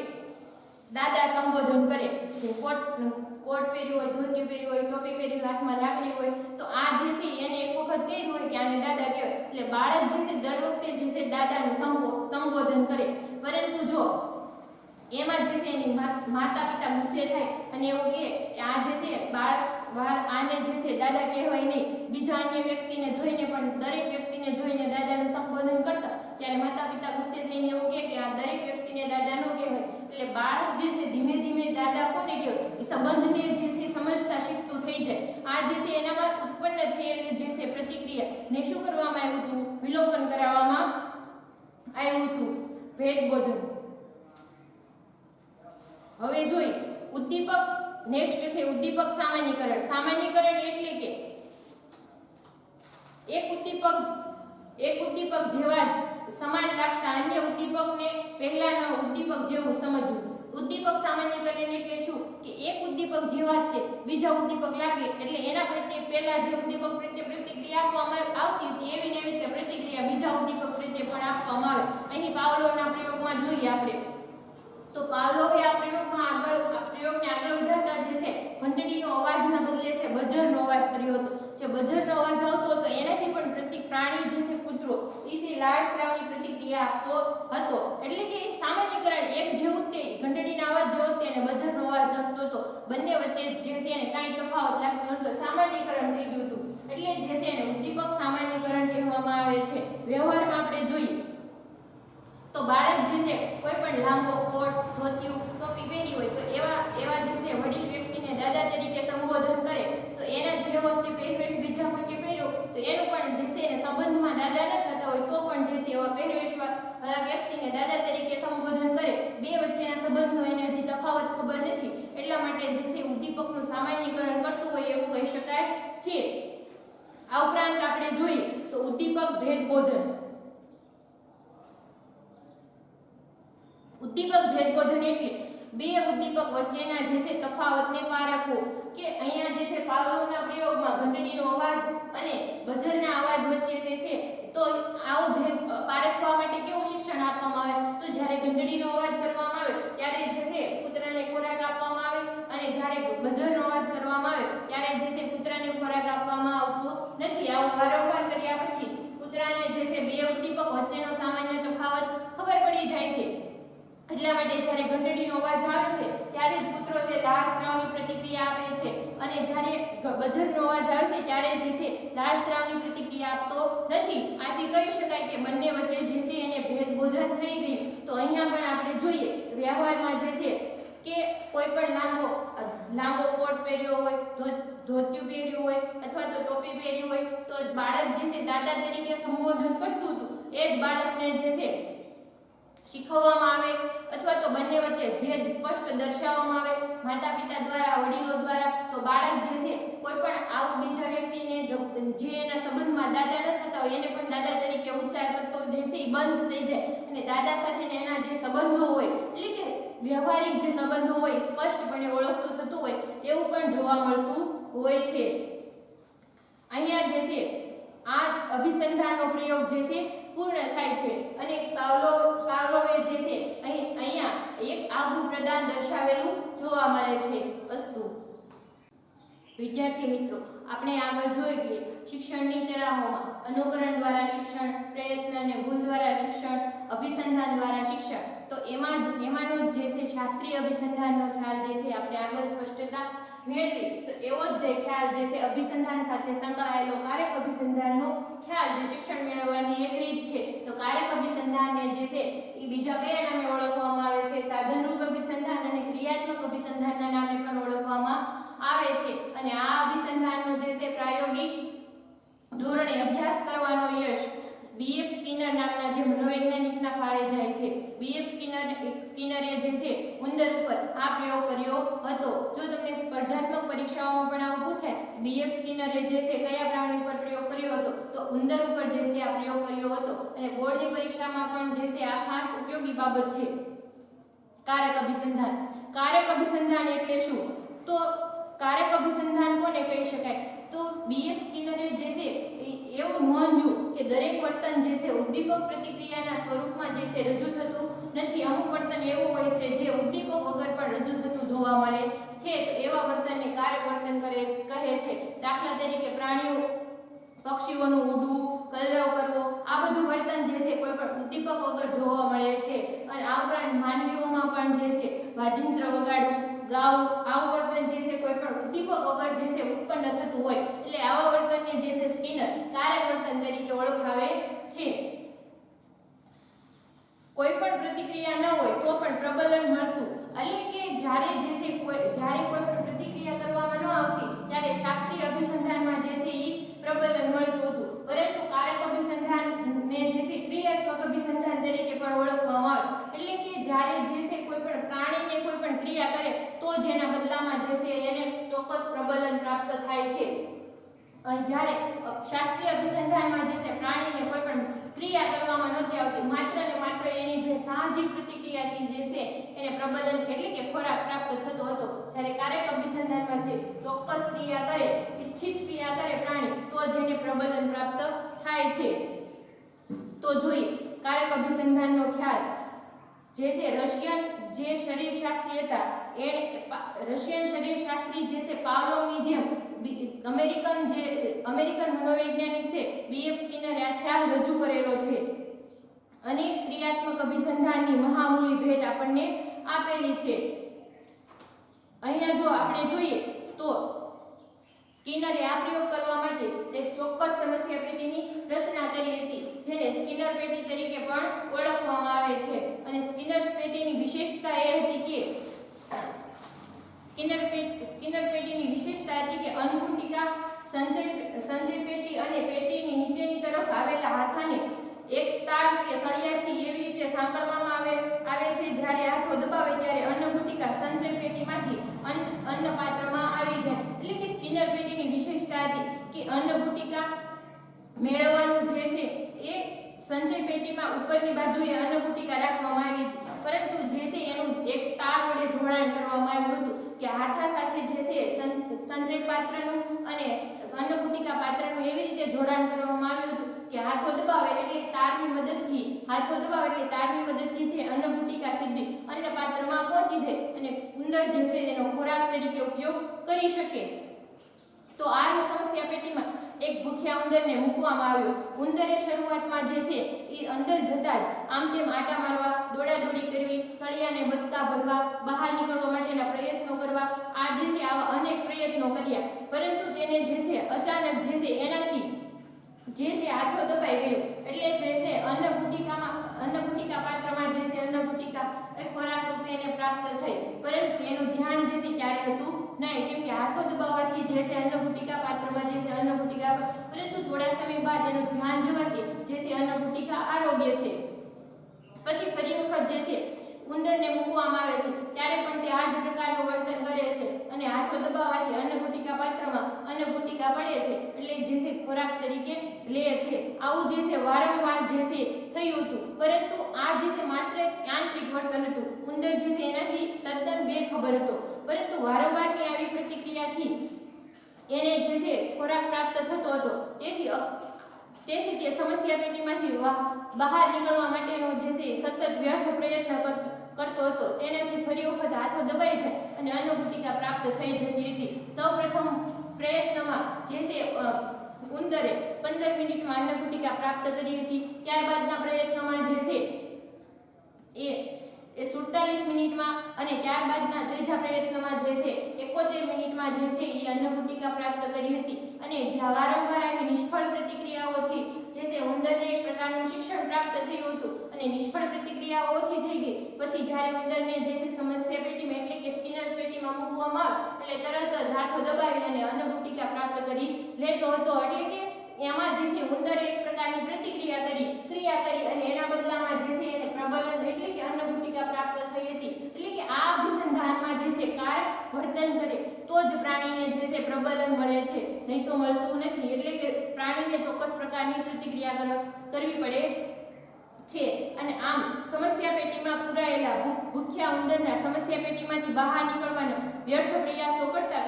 દાદા સંબોધન કરે. જે કોટ પહેર્યું હોય, ધોતી પહેર્યું હોય, ટોપી પહેરી હોય, હાથમાં લાકડી હોય તો આ જે છે એને એક વખત કહી હોય કે આને દાદા કહેવાય એટલે બાળક જે છે દર વખતે જે છે દાદાનું સંબોધન કરે. પરંતુ જો એમાં જે છે એની માતા પિતા ગુસ્સે થાય અને એવું કહે કે આ જે છે આને જે છે દાદા કહેવાય નહીં, બીજા અન્ય વ્યક્તિને જોઈને પણ દરેક વ્યક્તિને જોઈને દાદાનું સંબોધન કરતા ત્યારે માતા પિતા ગુસ્સે થઈને એવું કહે કે આ દરેક વ્યક્તિને દાદા ન કહેવાય. એટલે બાળક જે છે ધીમે ધીમે દાદા કોને કહેવાય એ સંબંધને જે છે સમજતા શીખતું થઈ જાય. આ જે છે એનામાં ઉત્પન્ન થયેલી જે છે પ્રતિક્રિયા ને શું કરવામાં આવ્યું હતું? વિલોપન કરાવવામાં આવ્યું હતું, ભેદબોધન. હવે જોઈ ઉદ્દીપક. નેક્સ્ટ છે ઉદ્દીપક સામાન્યીકરણ. સામાન્યીકરણ એટલે કે એક ઉદ્દીપક જેવા જ સમાન લાગતા અન્ય ઉદ્દીપકને પહેલાના ઉદ્દીપક જેવું સમજવું. ઉદ્દીપક સામાન્યકરણ એટલે શું કે એક ઉદ્દીપક જેવા જ તે બીજા ઉદ્દીપક લાગે એટલે એના પ્રત્યે પહેલા જે ઉદ્દીપક પ્રત્યે પ્રતિક્રિયા આપવામાં આવતી હતી એવી ને એવી રીતે પ્રતિક્રિયા બીજા ઉદ્દીપક પ્રત્યે પણ આપવામાં આવે. અહીં પાવલોવના પ્રયોગમાં જોઈએ આપણે તો પાવલોવે આ પ્રયોગને આગળ વધારતા જે છે ઘંટડીનો અવાજના બદલે છે બજરનો અવાજ કર્યો હતો. જે બજરનો અવાજ આવતો હતો એનાથી પણ પ્રાણી જે છે કૂતરો એ લાળ સ્રાવની પ્રતિક્રિયા આપતો હતો. એટલે કે સામાન્યકરણ એક જેવું તે ઘંટડીના અવાજ જેવો તે અને બજરનો અવાજ આવતો હતો. બંને વચ્ચે જે છે એને કાંઈ તફાવત લાગતો નહોતો. સામાન્યકરણ થઈ ગયું હતું એટલે જે છે એને ઉદ્દીપક સામાન્યકરણ કહેવામાં આવે છે. વ્યવહારમાં આપણે જોઈએ તો બાળક જે છે કોઈ પણ લાંબો કોટ ધોતિયું ટોપી પહેરી હોય તો એવા જે છે વડીલ વ્યક્તિને દાદા તરીકે સંબોધન કરે તો એના જેવો તે પહેરવેશ બીજા કોઈએ પહેર્યો તો એનું પણ જે છે એને સંબંધમાં દાદા ન થતા હોય તો પણ જે છે એવા પહેરવેશવાળા વ્યક્તિને દાદા તરીકે સંબોધન કરે. બે વચ્ચેના સંબંધનો એને હજી તફાવત ખબર નથી એટલા માટે જે છે ઉદ્દીપકનું સામાન્યકરણ કરતું હોય એવું કહી શકાય છે. આ ઉપરાંત આપણે જોઈએ તો ઉદ્દીપક ભેદબોધન. ઉદ્દીપક ભેદબોધન એટલે બે ઉદ્દીપક વચ્ચેના જે છે તફાવતને પારખવો કે અહીંયા જે છે પાવલોવના પ્રયોગમાં ઘંટડીનો અવાજ અને બજરના અવાજ વચ્ચે જે છે તો આવો ભેદ પારખવા માટે કેવું શિક્ષણ આપવામાં આવે તો જ્યારે ઘંટડીનો અવાજ કરવામાં આવે ત્યારે જે છે કૂતરાને ખોરાક આપવામાં આવે અને જ્યારે બજરનો અવાજ કરવામાં આવે ત્યારે જે છે કૂતરાને ખોરાક આપવામાં આવતો નથી. આવું વારંવાર કર્યા પછી કૂતરાને જે છે બે ઉદ્દીપક વચ્ચેનો સામાન્ય તફાવત ખબર પડી જાય છે. એટલા માટે જ્યારે ઘંટડીનો અવાજ આવે છે ત્યારે જ કૂતરો તે લાળ સ્રાવની પ્રતિક્રિયા આપે છે અને જ્યારે બજરનો અવાજ આવે છે ત્યારે જે છે લાળ સ્રાવની પ્રતિક્રિયા આપતો નથી. આથી કહી શકાય કે બંને વચ્ચે જે છે એને ભેદબોધન થઈ ગયું. તો અહીંયા પણ આપણે જોઈએ વ્યવહારમાં જે છે કે કોઈ પણ લાંબો કોટ પહેર્યો હોય ધોતિયું પહેર્યું હોય અથવા તો ટોપી પહેરી હોય તો બાળક જે છે દાદા તરીકે સંબોધન કરતું હતું એ જ બાળકને જે છે શીખવવામાં આવે અથવા તો બંને વચ્ચે ભેદ સ્પષ્ટ દર્શાવવામાં આવે માતા પિતા દ્વારા વડીલો દ્વારા તો બાળક જે છે કોઈ પણ આવું બીજા વ્યક્તિને જે એના સંબંધમાં દાદા ન થતા હોય એને પણ દાદા તરીકે ઉચ્ચાર કરતો જે છે એ બંધ થઈ જાય અને દાદા સાથેના એના જે સંબંધો હોય એટલે કે વ્યવહારિક જે સંબંધો હોય સ્પષ્ટપણે ઓળખતું થતું હોય એવું પણ જોવા મળતું હોય છે. અહીંયા જે છે આ અભિસંધાનનો પ્રયોગ જે છે પૂર્ણ થાય છે અને પાવલોવે જે છે અહીંયા એક આગવું પ્રદાન દર્શાવેલું જોવા મળે છે. અસ્તુ વિદ્યાર્થી મિત્રો આપણે આગળ જોઈ કે શિક્ષણની તરાહોમાં અનુકરણ દ્વારા શિક્ષણ, પ્રયત્ન અને ભૂલ દ્વારા શિક્ષણ, અભિસંધાન દ્વારા શિક્ષણ તો એમાંનો જે છે શાસ્ત્રીય અભિસંધાનનો ખ્યાલ જે છે આપણે આગળ સ્પષ્ટતા મેળવી તો એવો જ જે ખ્યાલ જે છે અભિસંધાન સાથે સંકળાયેલો કારક અભિસંધાનનો ખ્યાલ જે શિક્ષણ મેળવવાની એક રીત છે. તો કારક અભિસંધાનને જે છે એ બીજા કયા નામે ઓળખવામાં આવે છે? સાધનરૂપ અભિસંધાન અને ક્રિયાત્મક અભિસંધાનના નામે પણ ઓળખવામાં આવે છે. અને આ અભિસંધાનનો જે છે પ્રાયોગિક ધોરણે અભ્યાસ કરવાનો યશ બીએફ સ્કિનર નામના જે મનોવૈજ્ઞાનિકના ફાળે જાય છે. બીએફ સ્કિનરે જે છે ઉંદર ઉપર આ પ્રયોગ કર્યો હતો. જો તમને સ્પર્ધાત્મક પરીક્ષાઓમાં પણ આવું પૂછે બીએફ સ્કિનરે જે છે કયા પ્રાણી ઉપર પ્રયોગ કર્યો હતો તો ઉંદર ઉપર જે છે આ પ્રયોગ કર્યો હતો અને બોર્ડની પરીક્ષામાં પણ જે છે આ ખાસ ઉપયોગી બાબત છે. કારક અભિસંધાન. કારક અભિસંધાન એટલે શું? તો કારક અભિસંધાન કોને કહી શકાય? તો બીએફ સ્કિનરે જે છે એવું નોંધ્યું કે દરેક વર્તન જે છે ઉદ્દીપક પ્રતિક્રિયાના સ્વરૂપમાં જે છે રજૂ થતું નથી. અમુક વર્તન એવું હોય છે જે ઉદ્દીપક વગર પણ રજૂ થતું જોવા મળે છે તો એવા વર્તનને કારક વર્તન કહે છે. દાખલા તરીકે પ્રાણીઓ પક્ષીઓનું ઉડવું, કલરવ કરવો આ બધું વર્તન જે છે કોઈ પણ ઉદ્દીપક વગર જોવા મળે છે. અને આ ઉપરાંત માનવીઓમાં પણ જે છે વાજિંત્ર વગાડવું, ગાવું આવું વર્તન જે છે કોઈ પણ ઉદ્દીપક વગર જે છે ઉત્પન્ન થતું હોય એટલે આવા વર્તનને જે છે સ્કિનર કારક વર્તન તરીકે ઓળખાવે છે. કોઈ પણ પ્રતિક્રિયા ન હોય તો પણ પ્રબલન મળતું એટલે કે જ્યારે કોઈ પણ પ્રતિક્રિયા કરવામાં ન આવતી ત્યારે શાસ્ત્રીય અભિસંધાનમાં જે છે એ પ્રબલન મળતું હતું. પરંતુ કારક અભિસંધાનને જે છે ક્રિયાત્મક અભિસંધાન તરીકે પણ ઓળખવામાં આવે એટલે કે જ્યારે જે છે કોઈ પણ પ્રાણીને કોઈ પણ ક્રિયા કરે તો જ એના બદલામાં જે છે એને ચોક્કસ પ્રબલન પ્રાપ્ત થાય છે. જ્યારે શાસ્ત્રીય અભિસંધાનમાં જે છે પ્રાણીને કોઈ પણ ક્રિયા કરવામાં નહોતી આવતી, માત્ર ને માત્ર એની જે સાહજિક પ્રતિક્રિયાથી જે છે એને પ્રબલન એટલે કે ખોરાક પ્રાપ્ત થતો હતો. જ્યારે કારક અભિસંધાનમાં જે ચોક્કસ ક્રિયા કરે, ઇચ્છિત ક્રિયા કરે પ્રાણી, તો જ એને પ્રબલન પ્રાપ્ત થાય છે. તો જોઈએ કારક અભિસંધાનનો ખ્યાલ. જે છે રશિયન જે શરીરશાસ્ત્રી હતા, એણે રશિયન શરીરશાસ્ત્રી જે છે પાવલોવની જેમ અમેરિકન મનોવૈજ્ઞાનિક છે BF સ્કિનરે આ ખ્યાલ રજૂ કરેલો છે અને ક્રિયાત્મક અભિસંધાનની મહામૂલી ભેટ આપણને આપેલી છે. અહીંયા જો આપણે જોઈએ તો સ્કિનરે આ પ્રયોગ કરવા માટે એક ચોક્કસ સમસ્યા પેટીની રચના કરી હતી, જેને સ્કિનર પેટી તરીકે પણ ઓળખવામાં આવે છે. અને સ્કિનર પેટીની વિશેષતા એ હતી કે સ્કિનર પેટીની વિશેષતા હતી કે અન્નગુટિકા, સંચય પેટી અને પેટીની નીચેની તરફ આવેલા હાથાને એક તાર કે સળિયાથી એવી રીતે સાંકળવામાં આવે છે, જ્યારે હાથો દબાવે ત્યારે અન્નગુટિકા સંચય પેટીમાંથી અન્ન પાત્રમાં આવી જાય. એટલે કે સ્કિનર પેટીની વિશેષતા હતી કે અન્નગુટિકા મેળવવાનું જે છે એ સંચય પેટીમાં ઉપરની બાજુએ અન્નગુટિકા રાખવામાં આવી હતી, પરંતુ જે છે એનું એક તાર વડે જોડાણ કરવામાં આવ્યું હતું કે હાથા સાથે જે છે સંચય પાત્રનું અને અન્નગુટિકા પાત્રનું એવી રીતે જોડાણ કરવામાં આવ્યું હતું કે હાથો દબાવે એટલે તારની મદદથી છે અન્નગુટિકા સીધી અન્ન પાત્રમાં પહોંચી જાય અને ઉંદર જે છે એનો ખોરાક તરીકે ઉપયોગ કરી શકે. તો આ સમસ્યા પેટીમાં એક ભૂખ્યા ઉંદરને મૂકવામાં આવ્યો. ઉંદરે શરૂઆતમાં જે છે એ અંદર જતા જ આમ તેમ આટા મારવા, દોડાદોડી કરવી, સળિયાને બચકા ભરવા, બહાર નીકળવા માટેના પ્રયત્નો કરવા, આ જે છે આવા અનેક પ્રયત્નો કર્યા, પરંતુ તેને જે છે અચાનક જે છે એનાથી જે છે હાથો દબાઈ ગયો. એટલે જે છે અન્નગુટિકા પાત્રમાં જે છે અન્નગુટિકા એ ખોરાક રૂપે એને પ્રાપ્ત થઈ, પરંતુ એનું ધ્યાન જે છે ત્યારે હતું નહીં, કેમ કે હાથો દબાવવાથી જે છે અન્નગુટિકા પાત્રમાં જે છે અન્નગુટિકા, પરંતુ થોડા સમય બાદ એનું ધ્યાન જવાથી જે છે અન્નગુટિકા આરોગ્ય છે. પછી ફરી વખત જે છે ઉંદરને મૂકવામાં આવે છે ત્યારે પણ તે આ જ પ્રકારનું વર્તન કરે છે અને હાથો દબાવવાથી અન્નગુટિકા પાત્રમાં અન્નગુટિકા પડે છે, એટલે જે છે ખોરાક તરીકે લે છે. આવું જે છે વારંવાર જે છે થયું હતું, પરંતુ આ જે છે માત્ર એક યાંત્રિક વર્તન હતું. ઉંદર જે છે એનાથી તદ્દન બેખબર હતો, પરંતુ વારંવારની આવી પ્રતિક્રિયાથી એને જે છે ખોરાક પ્રાપ્ત થતો હતો. તેથી તે સમસ્યા પેટીમાંથી બહાર નીકળવા માટેનો જે છે સતત વ્યર્થ પ્રયત્ન કરતો હતો. તેનાથી ફરી વખત હાથો દબાઈ જાય અને અન્નગુટિકા પ્રાપ્ત થઈ જતી હતી. સૌપ્રથમ પ્રયત્નમાં જે છે ઉંદરે 15 મિનિટમાં અન્નગુટિકા પ્રાપ્ત કરી હતી. ત્યારબાદના પ્રયત્નોમાં જે છે એ 47 મિનિટમાં અને ત્યારબાદના ત્રીજા પ્રયત્નમાં જે છે 71 મિનિટમાં જે છે એ અન્નગુટિકા પ્રાપ્ત કરી હતી. અને જ્યાં વારંવાર આવી નિષ્ફળ પ્રતિક્રિયાઓથી જે છે ઉંદરને એક પ્રકારનું શિક્ષણ પ્રાપ્ત થયું હતું અને નિષ્ફળ પ્રતિક્રિયાઓ ઓછી થઈ ગઈ. પછી જ્યારે ઉંદરને જે છે સમસ્યા પેટીમાં એટલે કે સ્કિનર પેટીમાં મૂકવામાં આવે એટલે તરત જ હાથો દબાવી અને અન્નગુટિકા પ્રાપ્ત કરી લેતો હતો. એટલે કે એમાં જે છે ઉંદરે એક પ્રકારની ક્રિયા કરી અને એના બદલામાં જે છે એને પ્રબલન એટલે કે અન્નગુટિકા પ્રાપ્ત થઈ હતી. એટલે કે આ અભિસંધાનમાં જે છે કારક વર્તન કરે તો જ પ્રાણીને જે છે પ્રબલન મળે છે, નહીં તો મળતું નથી. એટલે કે પ્રાણીને ચોક્કસ પ્રકારની પ્રતિક્રિયા કરવી પડે છે. અને આમ સમસ્યા પેટીમાં પુરાયેલા ભૂખ્યા ઉંદરના સમસ્યા પેટીમાંથી બહાર નીકળવાના વ્યર્થ પ્રયાસો કરતા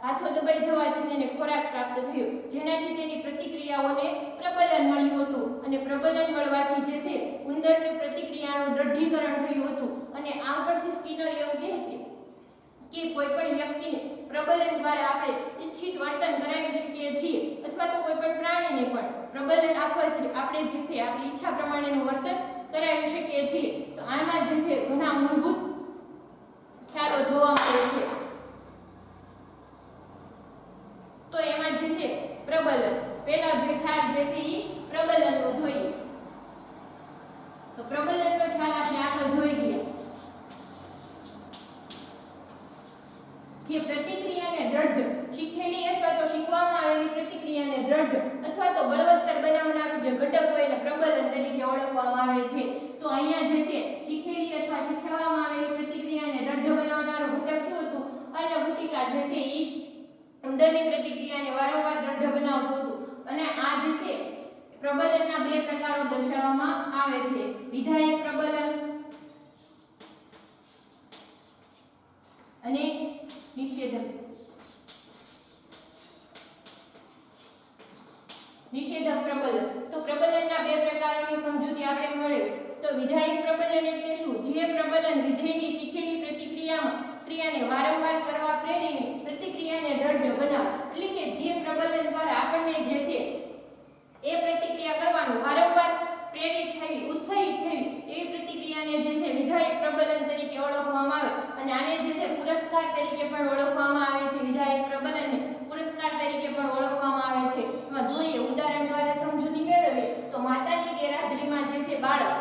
હાથો દબાઈ જવાથી તેને ખોરાક પ્રાપ્ત થયો, જેનાથી તેની પ્રતિક્રિયાઓને પ્રબલન મળ્યું હતું. અને પ્રબલન મળવાથી જે છે ઉંદરની પ્રતિક્રિયાનું દૃઢીકરણ થયું હતું. અને આ પરથી સ્કિનર એવું કહે છે કે કોઈ પણ વ્યક્તિને પ્રબલન દ્વારા આપણે ઇચ્છિત વર્તન કરાવી શકીએ છીએ, અથવા તો કોઈ પણ પ્રાણીને પણ પ્રબલન આપવાથી આપણે જે છે આપણી ઈચ્છા પ્રમાણેનું વર્તન કરાવી શકીએ છીએ. તો આમાં જે છે ઘણા મૂળભૂત ખ્યાલો જોવા મળે છે. તો એમાં જે છે પ્રબલન, પહેલા જે ખ્યાલ જે છે એ પ્રબલનનો જોઈએ. તો પ્રબલનનો ખ્યાલ આપણે આગળ જોઈ ગયા. જે પ્રતિક્રિયાને દ્રઢ, શીખેલી અથવા તો શીખવામાં આવેલી પ્રતિક્રિયાને દ્રઢ અથવા તો બળવત્તર બનાવનારું જે ઘટક હોય એને પ્રબલન તરીકે ઓળખવામાં આવે છે. તો અહીંયા જે છે શીખેલી અથવા શીખવવામાં આવેલી પ્રતિક્રિયાને દ્રઢ બનાવનારું ઘટક શું હતું? અન્નગુટિકા જે છે એ ઉંદરની પ્રતિક્રિયાને વારંવાર દ્રઢ બનાવતું હતું. અને આ જે છે પ્રબલનના બે પ્રકારો દર્શાવવામાં આવે છે, વિધાયક પ્રબલન અને નિષેધક પ્રબલન. તો પ્રબલનના બે પ્રકારોની સમજૂતી આપણે મેળવી. તો વિધાયક પ્રબલન એટલે શું? જે પ્રબલન વિધેયની શીખેલી ક્રિયાને વારંવાર કરવા પ્રેરીને પ્રતિક્રિયાને દ્રઢ બનાવે. એટલે કે જે પ્રબલન દ્વારા આપણને જે છે એ પ્રતિક્રિયા કરવાનું વારંવાર પ્રેરિત થવી, ઉત્સાહિત થવી, એવી પ્રતિક્રિયાને જે છે વિધાયક પ્રબલન તરીકે ઓળખવામાં આવે. અને આને જે છે પુરસ્કાર તરીકે પણ ઓળખવામાં આવે છે. વિધાયક પ્રબલનને પુરસ્કાર તરીકે પણ ઓળખવામાં આવે છે. એમાં જોઈએ ઉદાહરણ દ્વારા સમજૂતી મેળવીએ તો માતાની ગેરહાજરીમાં જે છે બાળક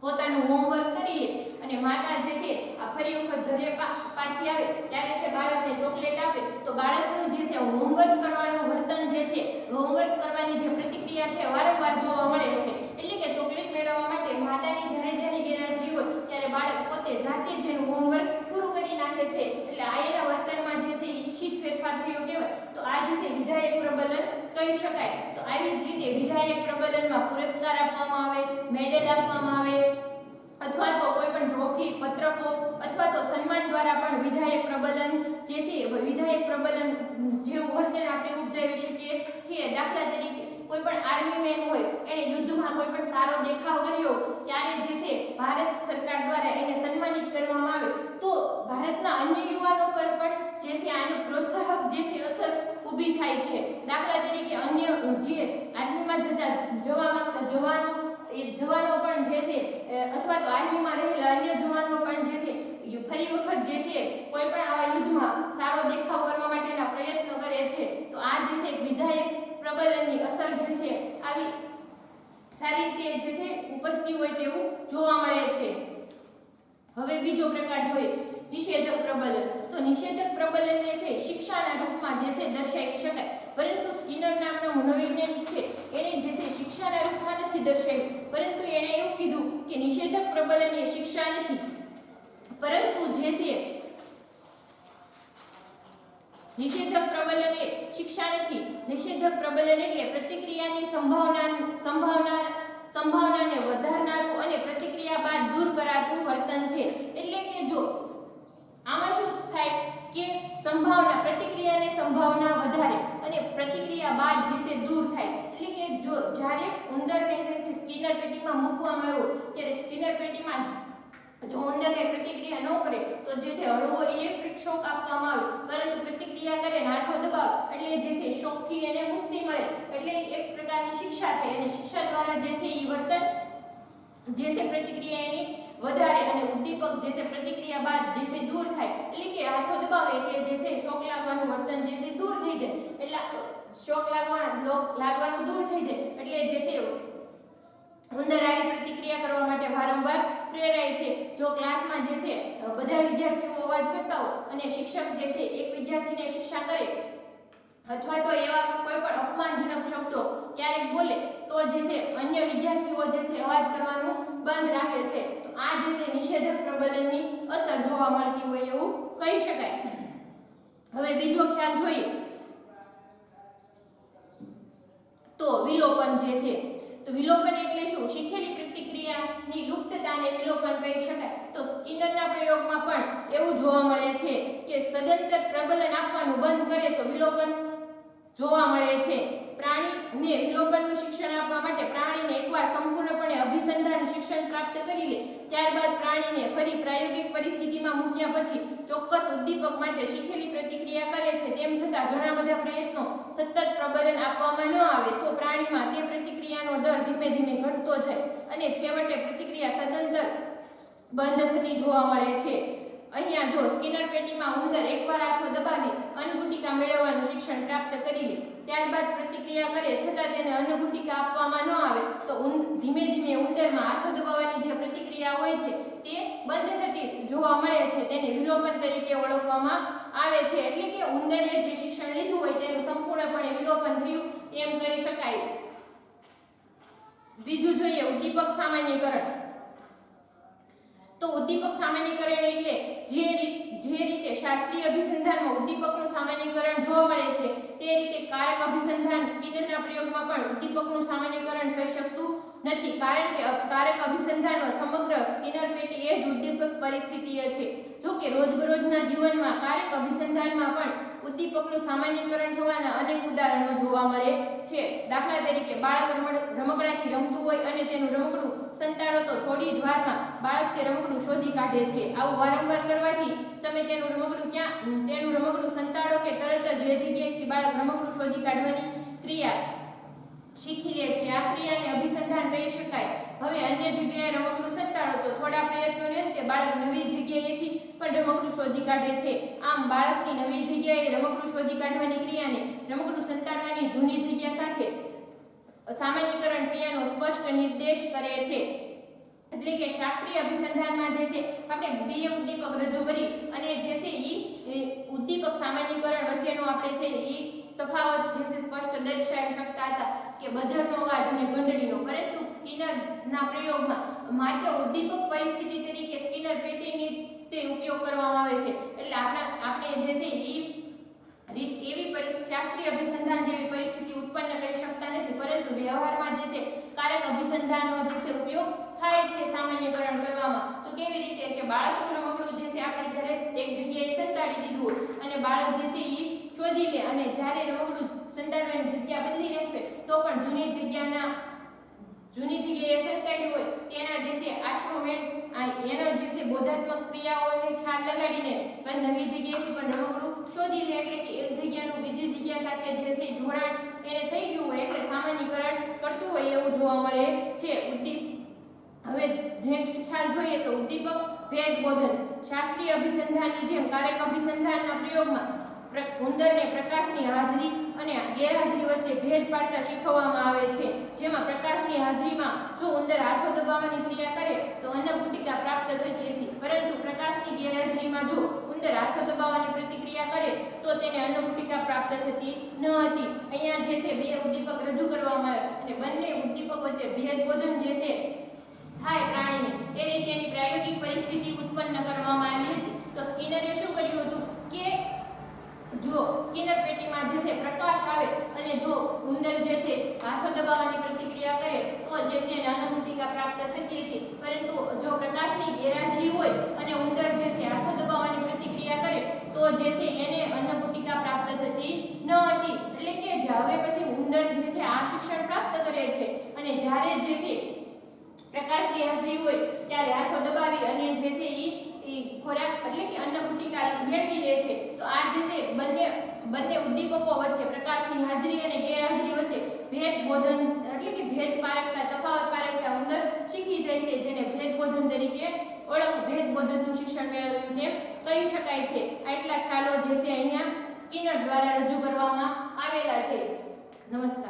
પોતાનું હોમવર્ક કરી લે અને માતા જે છે આ ફરી વખત ઘરે પાછી આવે ત્યારે છે બાળકને ચોકલેટ આપે, તો બાળકનું જે છે હોમવર્ક કરવાનું વર્તન જે છે, હોમવર્ક કરવાની જે પ્રતિક્રિયા છે વારંવાર જોવા મળે છે. એટલે કે ચોકલેટ મેળવવા માટે માતાની જ્યારે જેની ગેરહાજરી હોય ત્યારે બાળક પોતે જાતે જ એનું હોમવર્ક પૂરું કરી નાખે છે. એટલે આ એના વર્તનમાં જે છે ઈચ્છિત ફેરફાર થયો કહેવાય. તો આ જે છે વિધાયક પ્રબલન કહી શકાય. તો આવી જ રીતે વિધાયક પ્રબલનમાં પુરસ્કાર આપવામાં આવે, મેડલ આપવામાં આવે, અથવા તો કોઈ પણ ટ્રોફી, પત્રકો અથવા તો સન્માન દ્વારા પણ વિધાયક પ્રબલન જે છે વિધાયક પ્રબલન જેવું વર્તન આપણે ઉપજાવી શકીએ છીએ. દાખલા તરીકે કોઈ પણ આર્મી મેન હોય, એને યુદ્ધમાં કોઈ પણ સારો દેખાવ કર્યો ત્યારે જે છે ભારત સરકાર દ્વારા એને સન્માનિત કરવામાં આવે, તો ભારતના અન્ય યુવાનો પર પણ જે છે આનું પ્રોત્સાહક જે છે અસર ઊભી થાય છે. દાખલા તરીકે અન્ય જે આર્મીમાં જવા માંગતા જવાનો પણ જે છે અથવા તો આર્મીમાં રહેલા અન્ય જવાનો પણ જે છે ફરી વખત જે છે કોઈ પણ આવા યુદ્ધમાં સારો દેખાવ કરવા માટેના પ્રયત્નો કરે છે. તો આ જે છે વિધાયક પ્રબલનની અસર જે છે આવી સારી રીતે જે છે ઉપજતી હોય તેવું જોવા મળે છે. હવે બીજો પ્રકાર જોઈએ નિષેધક પ્રબલન. તો નિષેધક પ્રબલન જે છે શિક્ષાના રૂપમાં જે છે દર્શાવી શકાય, પરંતુ સ્કિનર નામનો મનોવૈજ્ઞાનિક છે એને જે છે શિક્ષાના રૂપમાં નથી દર્શાવ્યું, પરંતુ એણે એવું કીધું કે નિષેધક પ્રબલન એ શિક્ષા નથી, પરંતુ જે છે નિષેધક પ્રબલન એ શિક્ષા નથી. નિષેધક પ્રબલન એટલે પ્રતિક્રિયાની સંભાવનાને વધારનારું અને પ્રતિક્રિયા બાદ દૂર કરાતું વર્તન છે. એટલે કે જો આમાં શું થાય કે પ્રતિક્રિયાની સંભાવના વધારે અને પ્રતિક્રિયા બાદ જે છે દૂર થાય. એટલે કે જો જ્યારે ઉંદરને જે છે સ્કિનર પેટીમાં મૂકવામાં આવ્યો ત્યારે સ્કિનર પેટીમાં જો ઉંદરને પ્રતિક્રિયા ન કરે તો જે છે હળવો ઇલેક્ટ્રિક શોક આપવામાં આવે, પરંતુ પ્રતિક્રિયા કરે હાથો દબાવ એટલે જે છે શોકથી એને મુક્તિ મળે. એટલે એક પ્રકારની શિક્ષા થાય અને શિક્ષા દ્વારા જે છે એ વર્તન જે છે પ્રતિક્રિયા એની વધારે અને ઉદ્દીપક જે છે પ્રતિક્રિયા બાદ જે છે દૂર થાય. એટલે કે હાથો દબાવે એટલે જે છે શોક લાગવાનું વર્તન જે છે દૂર થઈ જાય. એટલે શોક લાગવાનું દૂર થઈ જાય એટલે જે છે ઉંદર આવી પ્રતિક્રિયા કરવા માટે વારંવાર પ્રેરાય છે. જો ક્લાસમાં જે છે બધા વિદ્યાર્થીઓ અવાજ કરતા હોય અને શિક્ષક જે છે એક વિદ્યાર્થીને શિક્ષા કરે અથવા તો એવા કોઈ પણ અપમાનજનક શબ્દો ક્યારેક બોલે તો જે છે અન્ય વિદ્યાર્થીઓ જે છે અવાજ કરવાનું બંધ રાખે છે. તો આ જે છે નિષેધક પ્રબલનની અસર જોવા મળતી હોય એવું કહી શકાય. હવે બીજો ખ્યાલ જોઈએ તો વિલોપન જે છે. તો વિલોપન એટલે શું? શીખેલી પ્રતિક્રિયાની લુપ્તતાને વિલોપન કહી શકાય. તો સ્કિનરના પ્રયોગમાં પણ એવું જોવા મળે છે કે સદંતર પ્રબલન આપવાનું બંધ કરે તો વિલોપન જોવા મળે છે. પ્રાણીને વિલોપનનું શિક્ષણ આપવા માટે પ્રાણીને એકવાર સંપૂર્ણપણે અભિસંધાન શિક્ષણ પ્રાપ્ત કરી લે ત્યારબાદ પ્રાણીને ફરી પ્રાયોગિક પરિસ્થિતિમાં મૂક્યા પછી ચોક્કસ ઉદ્દીપક માટે શીખેલી પ્રતિક્રિયા કરે છે. તેમ છતાં ઘણા બધા પ્રયત્નો સતત પ્રબલન આપવામાં ન આવે તો પ્રાણીમાં તે પ્રતિક્રિયાનો દર ધીમે ધીમે ઘટતો જાય અને છેવટે પ્રતિક્રિયા સદંતર બંધ થતી જોવા મળે છે. અહીંયા જો સ્કિનર પેટીમાં ઉંદર એકવાર હાથો દબાવી અન્નગુટિકા મેળવવાનું શિક્ષણ પ્રાપ્ત કરી લે ત્યારબાદ પ્રતિક્રિયા કરે છતાં તેને અન્નગુટિકા આપવામાં ન આવે તો ધીમે ધીમે ઉંદરમાં હાથો દબાવવાની જે પ્રતિક્રિયા હોય છે તે બંધ થતી જોવા મળે છે. તેને વિલોપન તરીકે ઓળખવામાં આવે છે. એટલે કે ઉંદરે જે શિક્ષણ લીધું હોય તેનું સંપૂર્ણપણે વિલોપન થયું એમ કહી શકાય. બીજું જોઈએ ઉદ્દીપક સામાન્યકરણ. તો ઉદ્દીપક સામાન્યીકરણ એટલે જે રીતે શાસ્ત્રીય અભિસંધાનમાં ઉદ્દીપકનું સામાન્યીકરણ જોવા મળે છે તે રીતે કારક અભિસંધાન સ્કિનરના પ્રયોગમાં પણ ઉદ્દીપકનું સામાન્યીકરણ થઈ શકતું નથી, કારણ કે કારક અભિસંધાનમાં સમગ્ર સ્કિનર પેટી એ જ ઉદ્દીપક પરિસ્થિતિએ છે. જો કે રોજબરોજના જીવનમાં કારક અભિસંધાનમાં પણ ઉદ્દીપકનું સામાન્યીકરણ થવાના અનેક ઉદાહરણો જોવા મળે છે. દાખલા તરીકે બાળક રમકડાથી રમતું હોય અને તેનું રમકડું સંતાડો તો થોડી જ વારમાં બાળક તે રમકડું શોધી કાઢે છે. આવું વારંવાર કરવાથી તમે તેનું રમકડું સંતાડો કે તરત જ એ જગ્યાએથી બાળક રમકડું શોધી કાઢવાની ક્રિયા શીખી લે છે. આ ક્રિયાને અભિસંધાન કહી શકાય. હવે અન્ય જગ્યાએ રમકડું સંતાડો તો થોડા પ્રયત્નોને અંતે બાળક નવી જગ્યાએથી પણ રમકડું શોધી કાઢે છે. આમ બાળકની નવી જગ્યાએ રમકડું શોધી કાઢવાની ક્રિયાને રમકડું સંતાડવાની જૂની જગ્યા સાથે સામાન્યીકરણ થયાનો સ્પષ્ટ નિર્દેશ કરે છે. એટલે કે શાસ્ત્રીય અભિસંધાનમાં જે છે આપણે બે ઉદ્દીપક રજૂ કરી અને જે છે ઈ ઉદ્દીપક સામાન્યીકરણ વચ્ચેનો આપણે છે ઈ તફાવત જે છે સ્પષ્ટ દર્શાવી શકતા હતા કે બજરનો અવાજ અને ઘંટડીનો, પરંતુ સ્કિનરના પ્રયોગમાં માત્ર ઉદ્દીપક પરિસ્થિતિ તરીકે સ્કિનર પેટીની તે ઉપયોગ કરવામાં આવે છે. એટલે આપણે જે છે ઈ એવી શાસ્ત્રીય અભિસંધાન જેવી પરિસ્થિતિ ઉત્પન્ન કરી શકતા નથી, પરંતુ વ્યવહારમાં જે છે કારક અભિસંધાનનો જે છે ઉપયોગ થાય છે સામાન્યીકરણ કરવામાં. તો કેવી રીતે કે બાળકનું રમકડું જે છે આપણે જ્યારે એક જગ્યાએ સંતાડી દીધું અને બાળક જે છે ઈ શોધી લે અને જ્યારે રમકડું સંતાડવાની જગ્યા બદલી નાખે તો પણ જૂની જગ્યાએ સંતાડ્યું હોય તેના જે છે આશરો એના જે છે બોધાત્મક ક્રિયાઓને ખ્યાલ લગાડીને પણ નવી જગ્યાએથી પણ રમકડું શોધી લે. એટલે કે એક જગ્યાનું બીજી જગ્યા સાથે જે છે જોડાણ એને થઈ ગયું હોય એટલે સામાન્યીકરણ કરતું હોય એવું જોવા મળે છે. હવે નેક્સ્ટ ખ્યાલ જોઈએ તો ઉદ્દીપક ભેદ બોધન. શાસ્ત્રીય અભિસંધાનની જેમ કારક અભિસંધાનના પ્રયોગમાં ઉંદરને પ્રકાશની હાજરી અને ગેરહાજરી વચ્ચે ભેદ પાડતા શીખવવામાં આવે છે. જેમાં પ્રકાશની હાજરીમાં જો ઉંદર હાથો દબાવવાની ક્રિયા કરે તો અન્નગુટિકા પ્રાપ્ત થતી હતી, પરંતુ પ્રકાશની ગેરહાજરીમાં જો ઉંદર હાથો દબાવવાની પ્રતિક્રિયા કરે તો તેને અન્નગુટિકા પ્રાપ્ત થતી ન હતી. અહીંયા જે છે બે ઉદ્દીપક રજૂ કરવામાં આવે અને બંને ઉદ્દીપક વચ્ચે ભેદ બોધન જે છે થાય પ્રાણીને એ રીતેની પ્રાયોગિક પરિસ્થિતિ ઉત્પન્ન કરવામાં આવી હતી. તો સ્કિનરે શું કર્યું હતું કે જો સ્કિનર પેટીમાં જે છે પ્રકાશ આવે અને જો ઉંદર જે છે હાથો દબાવવાની પ્રતિક્રિયા કરે તો જે છે અન્નગુટિકા પ્રાપ્ત થતી હતી, પરંતુ જો પ્રકાશની ગેરહાજરી હોય અને ઉંદર જે છે હાથો દબાવવાની પ્રતિક્રિયા કરે તો જે છે એને અન્નગુટિકા પ્રાપ્ત થતી ન હતી. એટલે કે હવે પછી ઉંદર જે છે આ શિક્ષણ પ્રાપ્ત કરે છે અને જ્યારે જે છે પ્રકાશની હાજરી હોય ત્યારે હાથો દબાવી અને જે છે ઈ ખોરાક એટલે કે અન્નગુટિકા મેળવી લે છે. તો આ જે છે બંને ઉદ્દીપકો વચ્ચે પ્રકાશની હાજરી અને ગેરહાજરી વચ્ચે ભેદ બોધન એટલે કે ભેદ પારખતા તફાવત પારખતા ઉંદર શીખી જાય છે, જેને ભેદ બોધન તરીકે ભેદ બોધનનું શિક્ષણ મેળવ્યું તેમ કહી શકાય છે. આટલા ખ્યાલો જે છે અહીંયા સ્કિનર દ્વારા રજૂ કરવામાં આવેલા છે. નમસ્કાર.